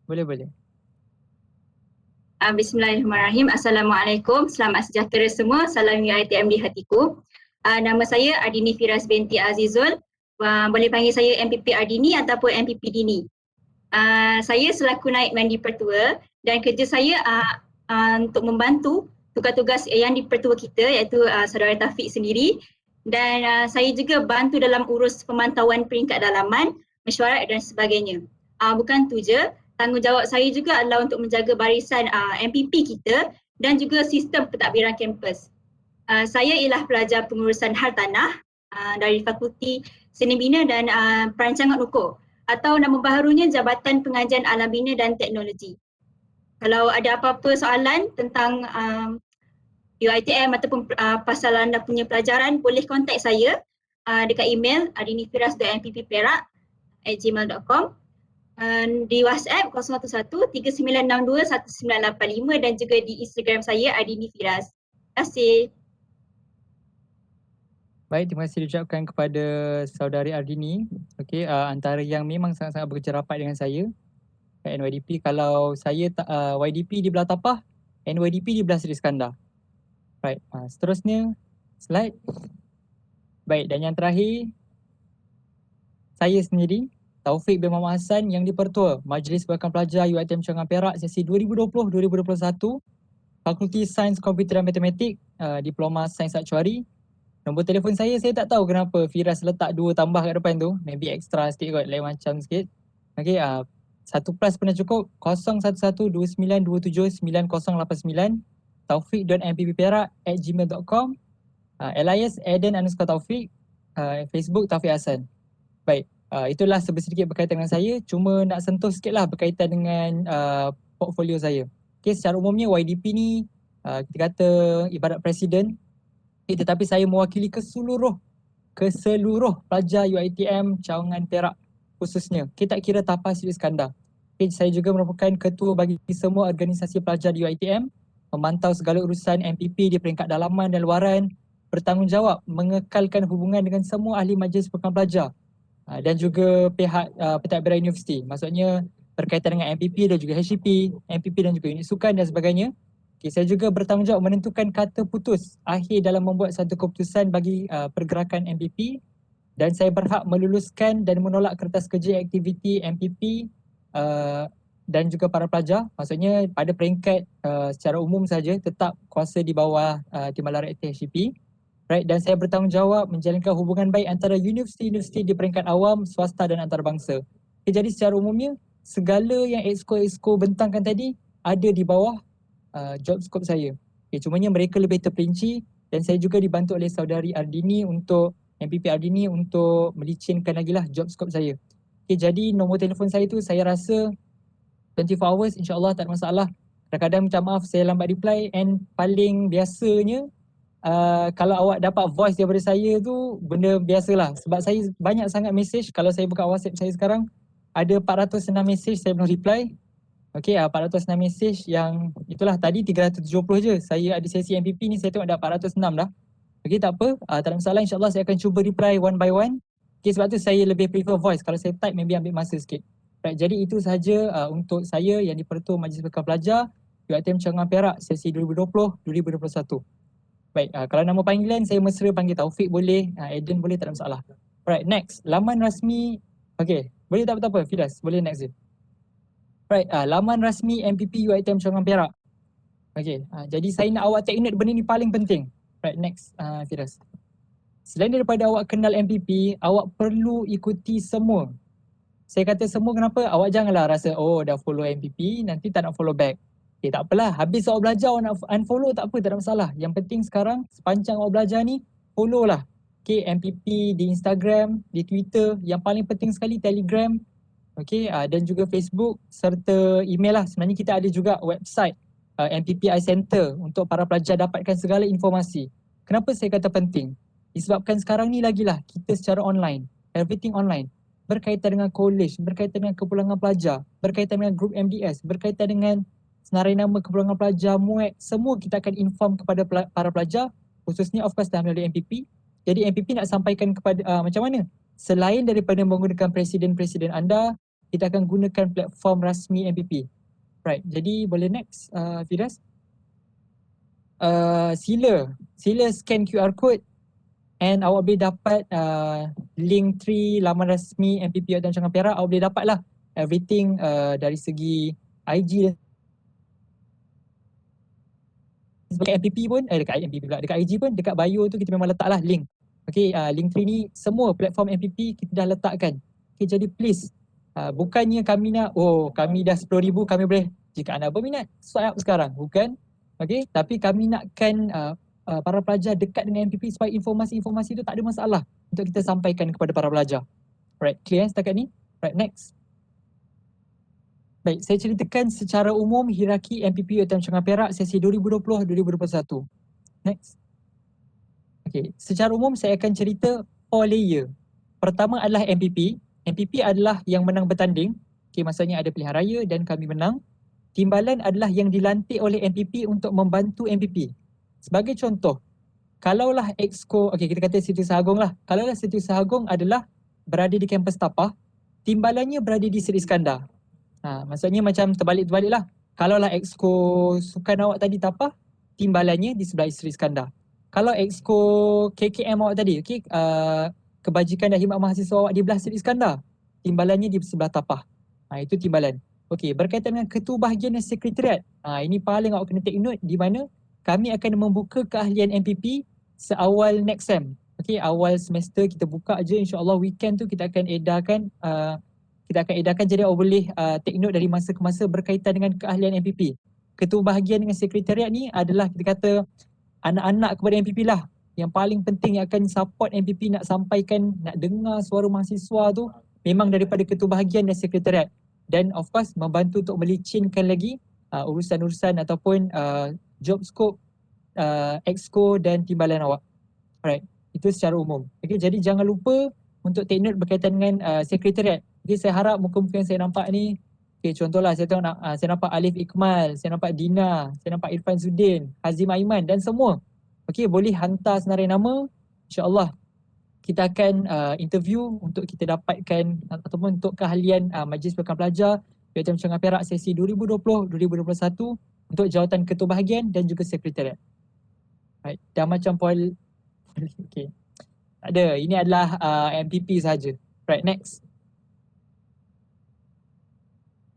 Boleh. Bismillahirrahmanirrahim. Assalamualaikum. Selamat sejahtera semua. Salam UiTM di hatiku. Nama saya Ardini Firas binti Azizul. Boleh panggil saya MPP Ardini ataupun MPP Dini. Saya selaku naib mandi pertua dan kerja saya untuk membantu tugas-tugas yang dipertua kita iaitu saudara Taufik sendiri, dan saya juga bantu dalam urus pemantauan peringkat dalaman, mesyuarat dan sebagainya. Bukan tu je, tanggungjawab saya juga adalah untuk menjaga barisan MPP kita dan juga sistem pentadbiran kampus. Saya ialah pelajar pengurusan hartanah dari Fakulti Seni Bina dan Perancangan Ukur, atau nama baharunya Jabatan Pengajian Alam Bina dan Teknologi. Kalau ada apa-apa soalan tentang UiTM ataupun pasal anda punya pelajaran, boleh kontak saya dekat email adinifiras.mpperak@gmail.com, di WhatsApp 011-3962-1985 dan juga di Instagram saya adinifiras. Terima kasih. Baik, terima kasih diucapkan kepada Saudari Ardini. Okey, antara yang memang sangat-sangat bekerja rapat dengan saya kat NYDP. Kalau saya YDP di belah Tapah, NYDP di belah Seri Skandar. Right, seterusnya slide. Baik, dan yang terakhir saya sendiri, Taufik bin Muhammad Hassan, yang dipertua Majlis Perwakilan Pelajar UiTM Cawangan Perak sesi 2020-2021, Fakulti Sains Komputer dan Matematik, Diploma Sains Aktuari. Nombor telefon saya tak tahu kenapa Firas letak 2 tambah kat depan tu, maybe extra sikit kot, lain macam sikit. Okey, 1+ pernah cukup, 011129279089, taufik.mpperak@gmail.com, alias Eden_Taufik, Facebook Taufik Hassan. Baik, itulah sedikit berkaitan dengan saya. Cuma nak sentuh sikitlah berkaitan dengan portfolio saya. Okay, secara umumnya YDP ni kita kata ibarat presiden, tetapi saya mewakili keseluruh pelajar UiTM Cawangan Perak khususnya. Kita tak kira Tapah Seri Skandar. Okay, saya juga merupakan ketua bagi semua organisasi pelajar di UiTM, memantau segala urusan MPP di peringkat dalaman dan luaran, bertanggungjawab mengekalkan hubungan dengan semua ahli majlis perwakilan pelajar dan juga pihak pentadbiran universiti. Maksudnya berkaitan dengan MPP dan juga HCP, MPP dan juga unit sukan dan sebagainya. Okay, saya juga bertanggungjawab menentukan kata putus akhir dalam membuat satu keputusan bagi pergerakan MPP, dan saya berhak meluluskan dan menolak kertas kerja aktiviti MPP dan juga para pelajar. Maksudnya pada peringkat secara umum saja tetap kuasa di bawah Timbalan Rektor HCP. Right, dan saya bertanggungjawab menjalinkan hubungan baik antara universiti-universiti di peringkat awam, swasta dan antarabangsa. Okay, jadi secara umumnya, segala yang exco bentangkan tadi ada di bawah job scope saya. Okay, cumanya mereka lebih terperinci dan saya juga dibantu oleh saudari Ardini untuk, MPP Ardini untuk melicinkan lagi lah job scope saya. Okay, jadi nombor telefon saya tu saya rasa 24 hours insyaAllah tak ada masalah. Kadang-kadang minta maaf saya lambat reply, and paling biasanya kalau awak dapat voice daripada saya tu benda biasalah, sebab saya banyak sangat message. Kalau saya buka WhatsApp saya sekarang ada 406 message saya belum reply. Okey, 406 message yang itulah tadi 370 je. Saya ada sesi MPP ni saya tengok dah 406 dah. Okey, tak apa, tak ada masalah, insyaAllah saya akan cuba reply one by one. Okey, sebab tu saya lebih prefer voice. Kalau saya type maybe ambil masa sikit. Right, jadi itu sahaja untuk saya yang di-Pertua Majlis Bekal Pelajar UiTM Cawangan Perak sesi 2020-2021. Baik, kalau nama panggilan saya mesra panggil Taufik boleh, Aiden boleh, tak ada masalah. Alright, next. Laman rasmi, okay, boleh tak apa-apa, Firas, boleh next je. Right, laman rasmi MPP UiTM Cawangan Perak. Okay, jadi saya nak awak take note benda ni paling penting. Right, next, Firas. Selain daripada awak kenal MPP, awak perlu ikuti semua. Saya kata semua kenapa? Awak janganlah rasa, oh dah follow MPP, nanti tak nak follow back. Okay, tak apalah. Habis awak belajar, awak nak unfollow tak apa, tak ada masalah. Yang penting sekarang, sepanjang awak belajar ni, follow lah. Okay, MPP di Instagram, di Twitter, yang paling penting sekali Telegram, okay, dan juga Facebook serta email lah. Sebenarnya kita ada juga website MPPI Center untuk para pelajar dapatkan segala informasi. Kenapa saya kata penting? Disebabkan sekarang ni lagilah kita secara online, everything online. Berkaitan dengan college, berkaitan dengan kepulangan pelajar, berkaitan dengan group MDS, berkaitan dengan senarai nama kepulangan pelajar, MUET, semua kita akan inform kepada para pelajar, khususnya of course dalam melalui MPP. Jadi MPP nak sampaikan kepada macam mana? Selain daripada menggunakan presiden-presiden anda, kita akan gunakan platform rasmi MPP. Right, jadi boleh next, Firas. Sila scan QR code and awak boleh dapat link 3 laman rasmi MPP UiTM Cawangan Perak. Awak boleh dapat lah everything dari segi IG sebagai MPP pun, dekat MPP pula, dekat IG pun, dekat bio tu kita memang letaklah link. Okay, link 3 ni semua platform MPP kita dah letakkan. Okay, jadi please, bukannya kami nak, oh kami dah 10,000 kami boleh, jika anda berminat, sign up sekarang. Bukan. Okay, tapi kami nakkan para pelajar dekat dengan MPP supaya informasi-informasi tu tak ada masalah untuk kita sampaikan kepada para pelajar. Right, clear setakat ni? Right, next. Baik, saya ceritakan secara umum hierarki MPP UiTM Cawangan Perak sesi 2020-2021. Next. Okay, secara umum saya akan cerita 4 layer. Pertama adalah MPP. MPP adalah yang menang bertanding. Okay, maksudnya ada pilihan raya dan kami menang. Timbalan adalah yang dilantik oleh MPP untuk membantu MPP. Sebagai contoh, kalaulah Exco, okay kita kata Setiausaha Agong lah. Kalaulah Setiausaha Agong adalah berada di kampus Tapah, timbalannya berada di Seri Iskandar. Maksudnya macam terbalik-terbalik lah. Kalaulah Exco Sukan awak tadi Tapah, timbalannya di sebelah Seri Iskandar. Kalau Exco KKM awak tadi, okay, Kebajikan dan Khidmat Mahasiswa awak di belah Seri Iskandar, timbalannya di sebelah Tapah. Itu timbalan. Okey, berkaitan dengan ketua bahagian dan sekretariat. Ini paling awak kena take note, di mana kami akan membuka keahlian MPP seawal next sem. Okey, awal semester kita buka je, insya-Allah weekend tu kita akan edarkan jadi awak boleh take note dari masa ke masa berkaitan dengan keahlian MPP. Ketua bahagian dengan sekretariat ni adalah kita kata anak-anak kepada MPP lah. Yang paling penting yang akan support MPP nak sampaikan, nak dengar suara mahasiswa tu memang daripada ketua bahagian dan sekretariat. Dan of course membantu untuk melicinkan lagi urusan-urusan ataupun job scope, exco dan timbalan awak. Alright, itu secara umum. Okay, jadi jangan lupa untuk take note berkaitan dengan sekretariat. Okay, saya harap muka-muka yang saya nampak ni, okay, contohlah saya tengok saya nampak Alif Ikmal, saya nampak Dina, saya nampak Irfan Zudin, Hazim Aiman dan semua. Okay, boleh hantar senarai nama, insya-Allah kita akan interview untuk kita dapatkan ataupun untuk keahlian Majlis Bekal Pelajar UiTM Cawangan Perak sesi 2020-2021 untuk jawatan ketua bahagian dan juga sekretariat. Right, dah macam Paul. Okay, tak ada, ini adalah MPP sahaja. Right, next.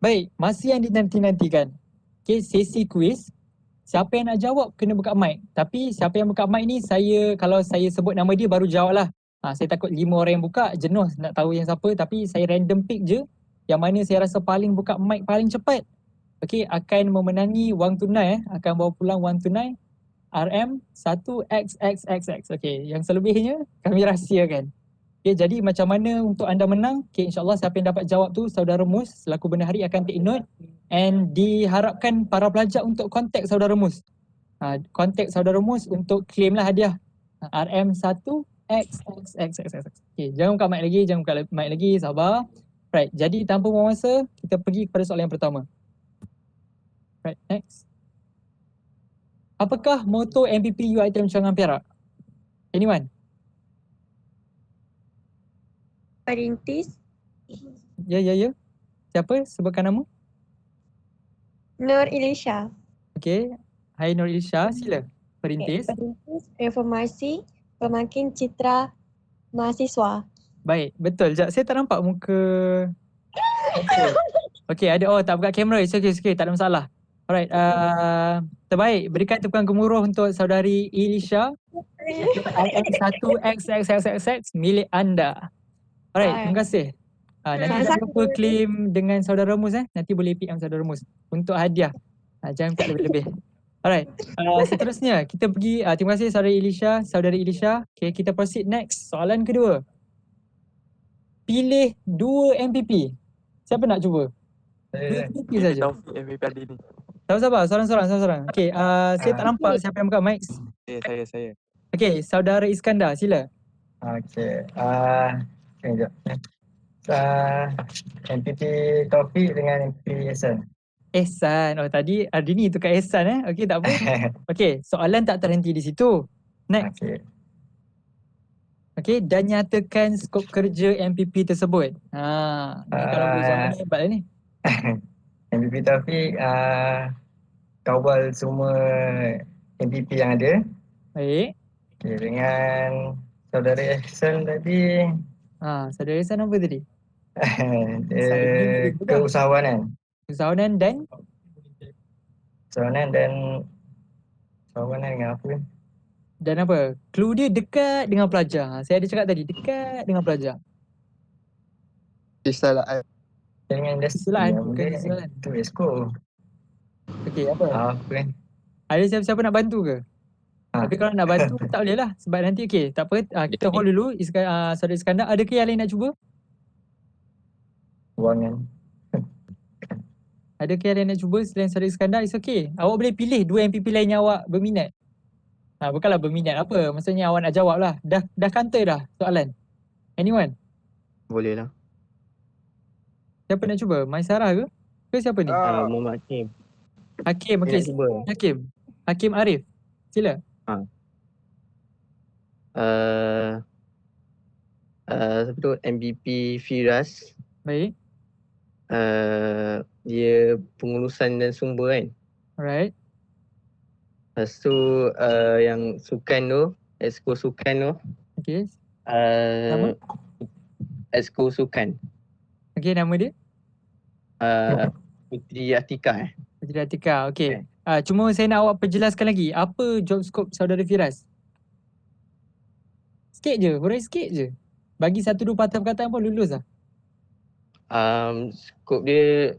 Baik, masih yang dinanti-nantikan. Okay, sesi kuis. siapa yang nak jawab kena buka mic. Tapi siapa yang buka mic ni kalau saya sebut nama dia baru jawab lah. Saya takut 5 orang yang buka jenuh nak tahu yang siapa, tapi saya random pick je yang mana saya rasa paling buka mic paling cepat. Okey, akan memenangi wang tunai akan bawa pulang wang tunai RM1XXXX. Okey, yang selebihnya kami rahsiakan. Okey, jadi macam mana untuk anda menang? Okey, insyaAllah siapa yang dapat jawab tu Saudara Mus selaku Bendahari akan take note and diharapkan para pelajar untuk contact Saudara Mus. Contact Saudara Mus untuk claim lah hadiah RM1XXXX. Okey, jangan buka mic lagi, sabar. Right, jadi tanpa buang masa, kita pergi kepada soalan yang pertama. Right, next. Apakah moto MPP UiTM Cawangan Perak? Anyone? Perintis. Ya. Siapa? Sebutkan nama. Nur Ilisha. Okey. Hai Nur Ilisha, sila. Perintis. Perintis Reformasi Pemakin Citra Mahasiswa. Baik, betul. Sekejap, saya tak nampak muka. Okey, ada. Tak buka kamera. It's okay. Tak ada masalah. Alright, terbaik. Berikan tepukan gemuruh untuk saudari Ilisha. RM1XXXX milik anda. Alright, terima kasih. Nanti jangan lupa claim dengan saudara Mus. Nanti boleh PM saudara Mus untuk hadiah. Jangan tak lebih-lebih. Alright, seterusnya kita pergi. Terima kasih saudari Ilisha. Okay, kita proceed next. Soalan kedua. Pilih 2 MPP. Siapa nak cuba? 2 MPP saja. MVP Adi ni. Sabar, seorang-seorang. Okay, saya tak nampak siapa yang buka mic. Saya. Okay, saudara Iskandar, sila. Okay. Sekejap. MPP Taufik dengan MPP Ehsan. Ehsan. Tadi Ardini tukar Ehsan Okay, tak apa. Okay, soalan tak terhenti di situ. Next. Okay, dan nyatakan skop kerja MPP tersebut. Ni kalau boleh soalan ni hebat lah ni. MPP Taufik kawal semua MPP yang ada. Baik. Okay, dengan saudara Ehsan tadi. Saudara Ehsan apa tadi? Keusahawanan. Usahawanan dan dengan apa? Dan apa? Clue dia dekat dengan pelajar. Saya ada cakap tadi, dekat dengan pelajar. Kesalahan. Dengan industri. Bukan kesalahan. Itu Esko. Okey, apa? Apa kan? Ada siapa-siapa nak bantu ke? Tapi kalau nak bantu tak boleh lah. Sebab nanti tak apa. Kita hold dulu. Saudara Iskandar, ada ke yang lain nak cuba? Wangan. Ada ke yang lain nak cuba selain saudara Iskandar? It's okay. Awak boleh pilih 2 MPP lain yang awak berminat. Bukanlah berminat apa. Maksudnya awak nak jawab lah. Dah kanta dah soalan. Anyone? Boleh lah. Siapa nak cuba? Maisarah ke? Ke siapa ni? Muhammad Hakim. Hakim, okey. Hakim Arif. Sila. Siapa tu? MVP Firas. Baik. Dia pengurusan dan sumber kan. Alright. Lepas tu yang sukan tu, Exco Sukan tu. Okey. Nama? Exco Sukan. Okey, nama dia? Putri Atika. Putri Atika, okey. Cuma saya nak awak perjelaskan lagi. Apa job scope saudara Firas? Sikit je, hurai sikit je. Bagi 1-2 patah perkataan pun lulus lah. Skop dia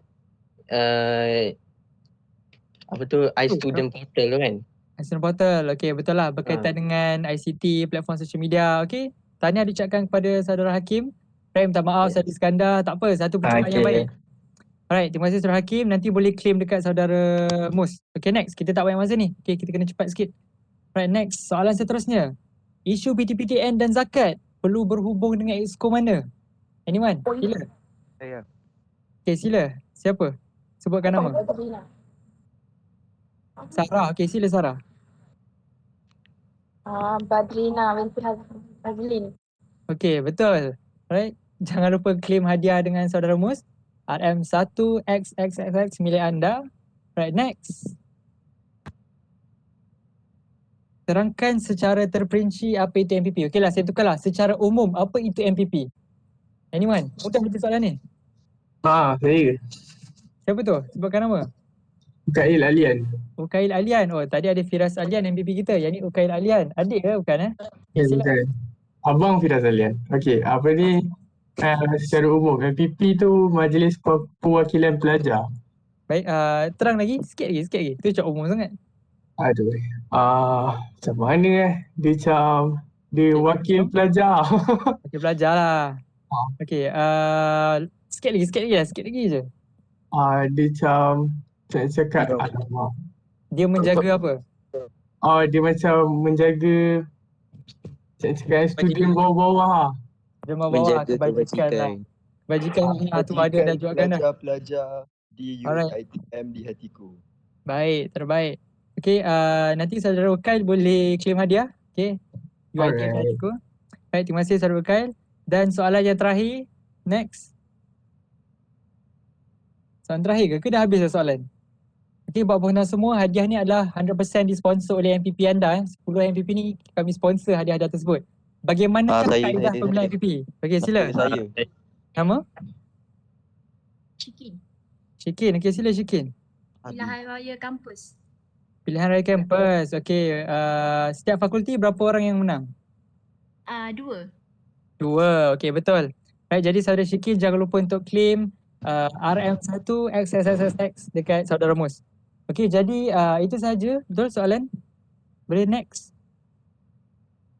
apa tu, iStudent Portal tu kan. iStudent Portal, okey, betul lah. Berkaitan dengan ICT, platform social media, okey. Tahniah diucapkan kepada saudara Hakim. Minta maaf saudara Iskandar, tak apa, satu percubaan yang baik. Alright, terima kasih saudara Hakim. Nanti boleh claim dekat saudara Mus. Okay, next. Kita tak banyak masa ni. Okay, kita kena cepat sikit. Alright, next. Soalan seterusnya. Isu PTPTN dan zakat perlu berhubung dengan exco mana? Anyone? Sila. Saya. Okay, sila. Siapa? Sebutkan nama. Sarah. Okay, sila Sarah. Badrina binti Hazlin. Okay, betul. Alright. Jangan lupa claim hadiah dengan saudara Mus. RM1XXXX milik anda. Right, next. Terangkan secara terperinci apa itu MPP. Okeylah, saya tukarlah. Secara umum, apa itu MPP? Anyone? Mudah betul soalan ni. Saya. Siapa tu? Sebutkan nama. Ukail Alian. Ukail Alian. Oh, tadi ada Firas Alian MPP kita. Yang ni Ukail Alian. Adik ke bukan Okay, sila. Bukan. Abang Firas Alian. Okey, apa ni secara umum MPP tu Majlis Perwakilan Pelajar. Baik, terang lagi. Sikit lagi. Tu cak umum sangat. Aduh. Macam mana dia macam dia wakil pelajar. Wakil pelajar lah. Okey, sikit lagi je. Dia macam saya cakap alamak. Dia menjaga apa? Dia macam menjaga saya cakap student bawah-bawah lah. Dia membawa kebajikan lah. Kebajikan tu ada dan jualan dah. Pelajar di UiTM di hatiku. Baik, terbaik. Okey, nanti saudara Ukail boleh claim hadiah. Okey. UiTM di hatiku. Baik, terima kasih saudara Ukail. Dan soalan yang terakhir, next. Soalan terakhir ke dah habis dah soalan? Okey, buat pengenal semua, hadiah ni adalah 100% disponsor oleh MPP anda. 10 MPP ni kami sponsor hadiah-hadiah tersebut. Bagaimana kaedah pemilihan MPP? Okey, sila. Nama? Syikin. Okey, sila Syikin. Pilihan raya kampus. Pilihan raya kampus. Okey, setiap fakulti berapa orang yang menang? 2. 2. Okey, betul. Baik, jadi saudara Syikin jangan lupa untuk claim RM1 XXXX dekat saudara Mus. Okey, jadi itu sahaja. Betul soalan? Boleh next?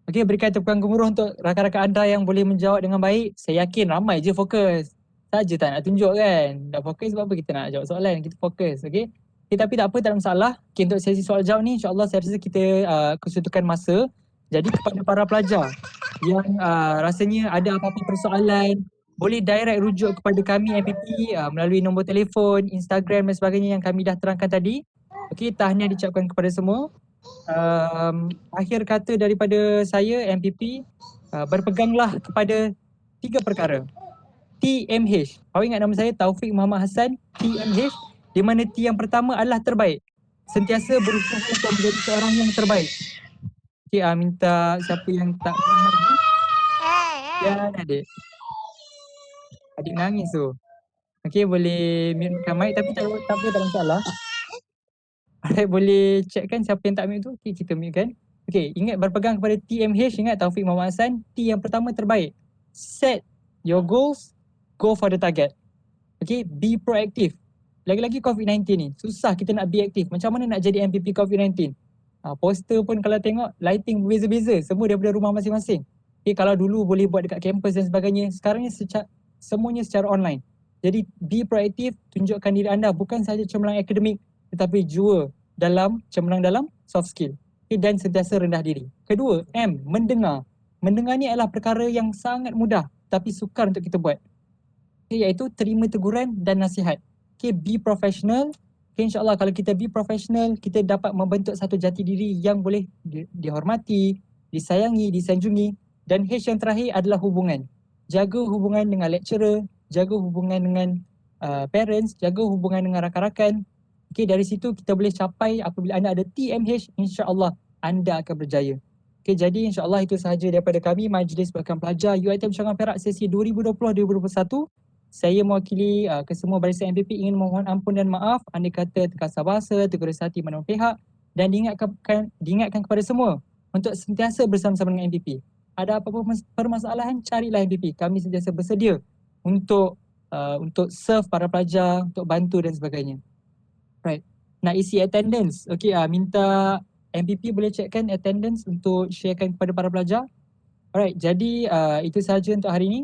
Okey, berikan tepukan gemuruh untuk rakan-rakan anda yang boleh menjawab dengan baik. Saya yakin ramai je fokus. Saja tak nak tunjuk kan. Dah fokus sebab apa kita nak jawab soalan. Kita fokus. Okey. Tapi tak apa, tak ada masalah. Okay, untuk sesi soal jawab ni insyaAllah saya rasa kita kesutukan masa. Jadi kepada para pelajar yang rasanya ada apa-apa persoalan, boleh direct rujuk kepada kami MPP melalui nombor telefon, Instagram dan sebagainya yang kami dah terangkan tadi. Okey, tahniah diucapkan kepada semua. Akhir kata daripada saya MPP, berpeganglah kepada 3 perkara. TMH. Awak ingat nama saya Taufik Muhammad Hassan, TMH, di mana T yang pertama adalah terbaik. Sentiasa berusaha untuk menjadi seorang yang terbaik. Okey, minta siapa yang tak pernah lagi. Ya, adik. Adik nangis tu. Okey, boleh mute-kan mic tapi tak apa, tak masalah. Alright, boleh checkkan siapa yang tak mute tu. Okey, kita mute kan. Okey, ingat berpegang kepada TMH, ingat Taufik Muhammad Hassan. T yang pertama terbaik. Set your goals, go for the target. Okey, be proactive. Lagi-lagi COVID-19 ni, susah kita nak be aktif. Macam mana nak jadi MPP COVID-19? Poster pun kalau tengok, lighting berbeza-beza. Semua daripada rumah masing-masing. Okay, kalau dulu boleh buat dekat kampus dan sebagainya, sekarang ni semuanya secara online. Jadi be proaktif, tunjukkan diri anda bukan sahaja cemerlang akademik tetapi jua cemerlang dalam soft skill. Okay, dan sentiasa rendah diri. Kedua, M, mendengar. Mendengar ni adalah perkara yang sangat mudah tapi sukar untuk kita buat. Okay, iaitu terima teguran dan nasihat. Okay, be professional. Okay, insyaAllah kalau kita be professional, kita dapat membentuk satu jati diri yang boleh dihormati, disayangi, disanjungi. Dan H yang terakhir adalah hubungan. Jaga hubungan dengan lecturer, jaga hubungan dengan parents, jaga hubungan dengan rakan-rakan. Okay, dari situ kita boleh capai apabila anda ada TMH, insyaAllah anda akan berjaya. Okay, jadi insyaAllah itu sahaja daripada kami, Majlis Perwakilan Pelajar UiTM Selangor Perak sesi 2020-2021. Saya mewakili kesemua barisan MPP ingin memohon ampun dan maaf andai kata terkasar bahasa, tergores hati mana pihak, dan diingatkan kepada semua untuk sentiasa bersama-sama dengan MPP. Ada apa-apa permasalahan, carilah MPP. Kami sentiasa bersedia untuk serve para pelajar, untuk bantu dan sebagainya. Right. Nak isi attendance. Okey, minta MPP boleh checkkan attendance untuk sharekan kepada para pelajar. Alright, jadi itu sahaja untuk hari ini.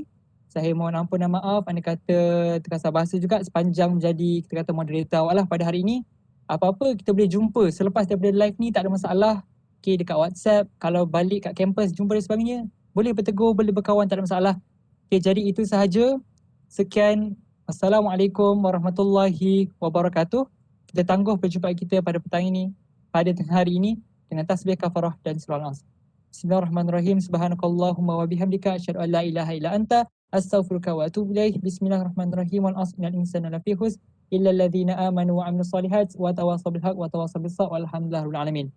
Saya mohon ampun dan maaf andai kata terkasar bahasa juga sepanjang menjadi kita kata moderator awak lah pada hari ini. Apa-apa kita boleh jumpa selepas daripada live ni, tak ada masalah. Okay, dekat WhatsApp, kalau balik kat kampus jumpa dan sebagainya, boleh bertegur, boleh berkawan, tak ada masalah. Okay, jadi itu sahaja. Sekian. Assalamualaikum warahmatullahi wabarakatuh. Kita tangguh perjumpaan kita pada petang ini, pada tengah hari ini dengan tasbih kafarah dan surah Al-Asr. Bismillahirrahmanirrahim. Subhanakallahumma wa bihamdika asyhadu an la ilaha illa anta astaghfiruka wa atubu ilaik. Bismillahirrahmanirrahim. Wal 'asri innal insana lafi khusr illa alladhina amanu wa 'amilus solihat wa tawassaw bil haqq wa tawassaw bis sabr walhamdulillahirabbil alamin.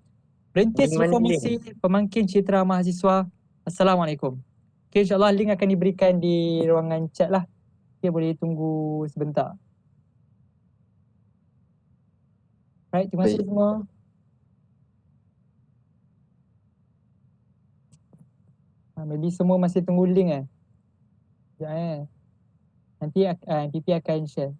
Perintis reformasi pemangkin citra mahasiswa. Assalamualaikum. Okay, insyaAllah link akan diberikan di ruangan chat lah. Okay, boleh tunggu sebentar. Alright, terima kasih semua. Maybe semua masih tunggu link Sekejap Nanti MPP akan share.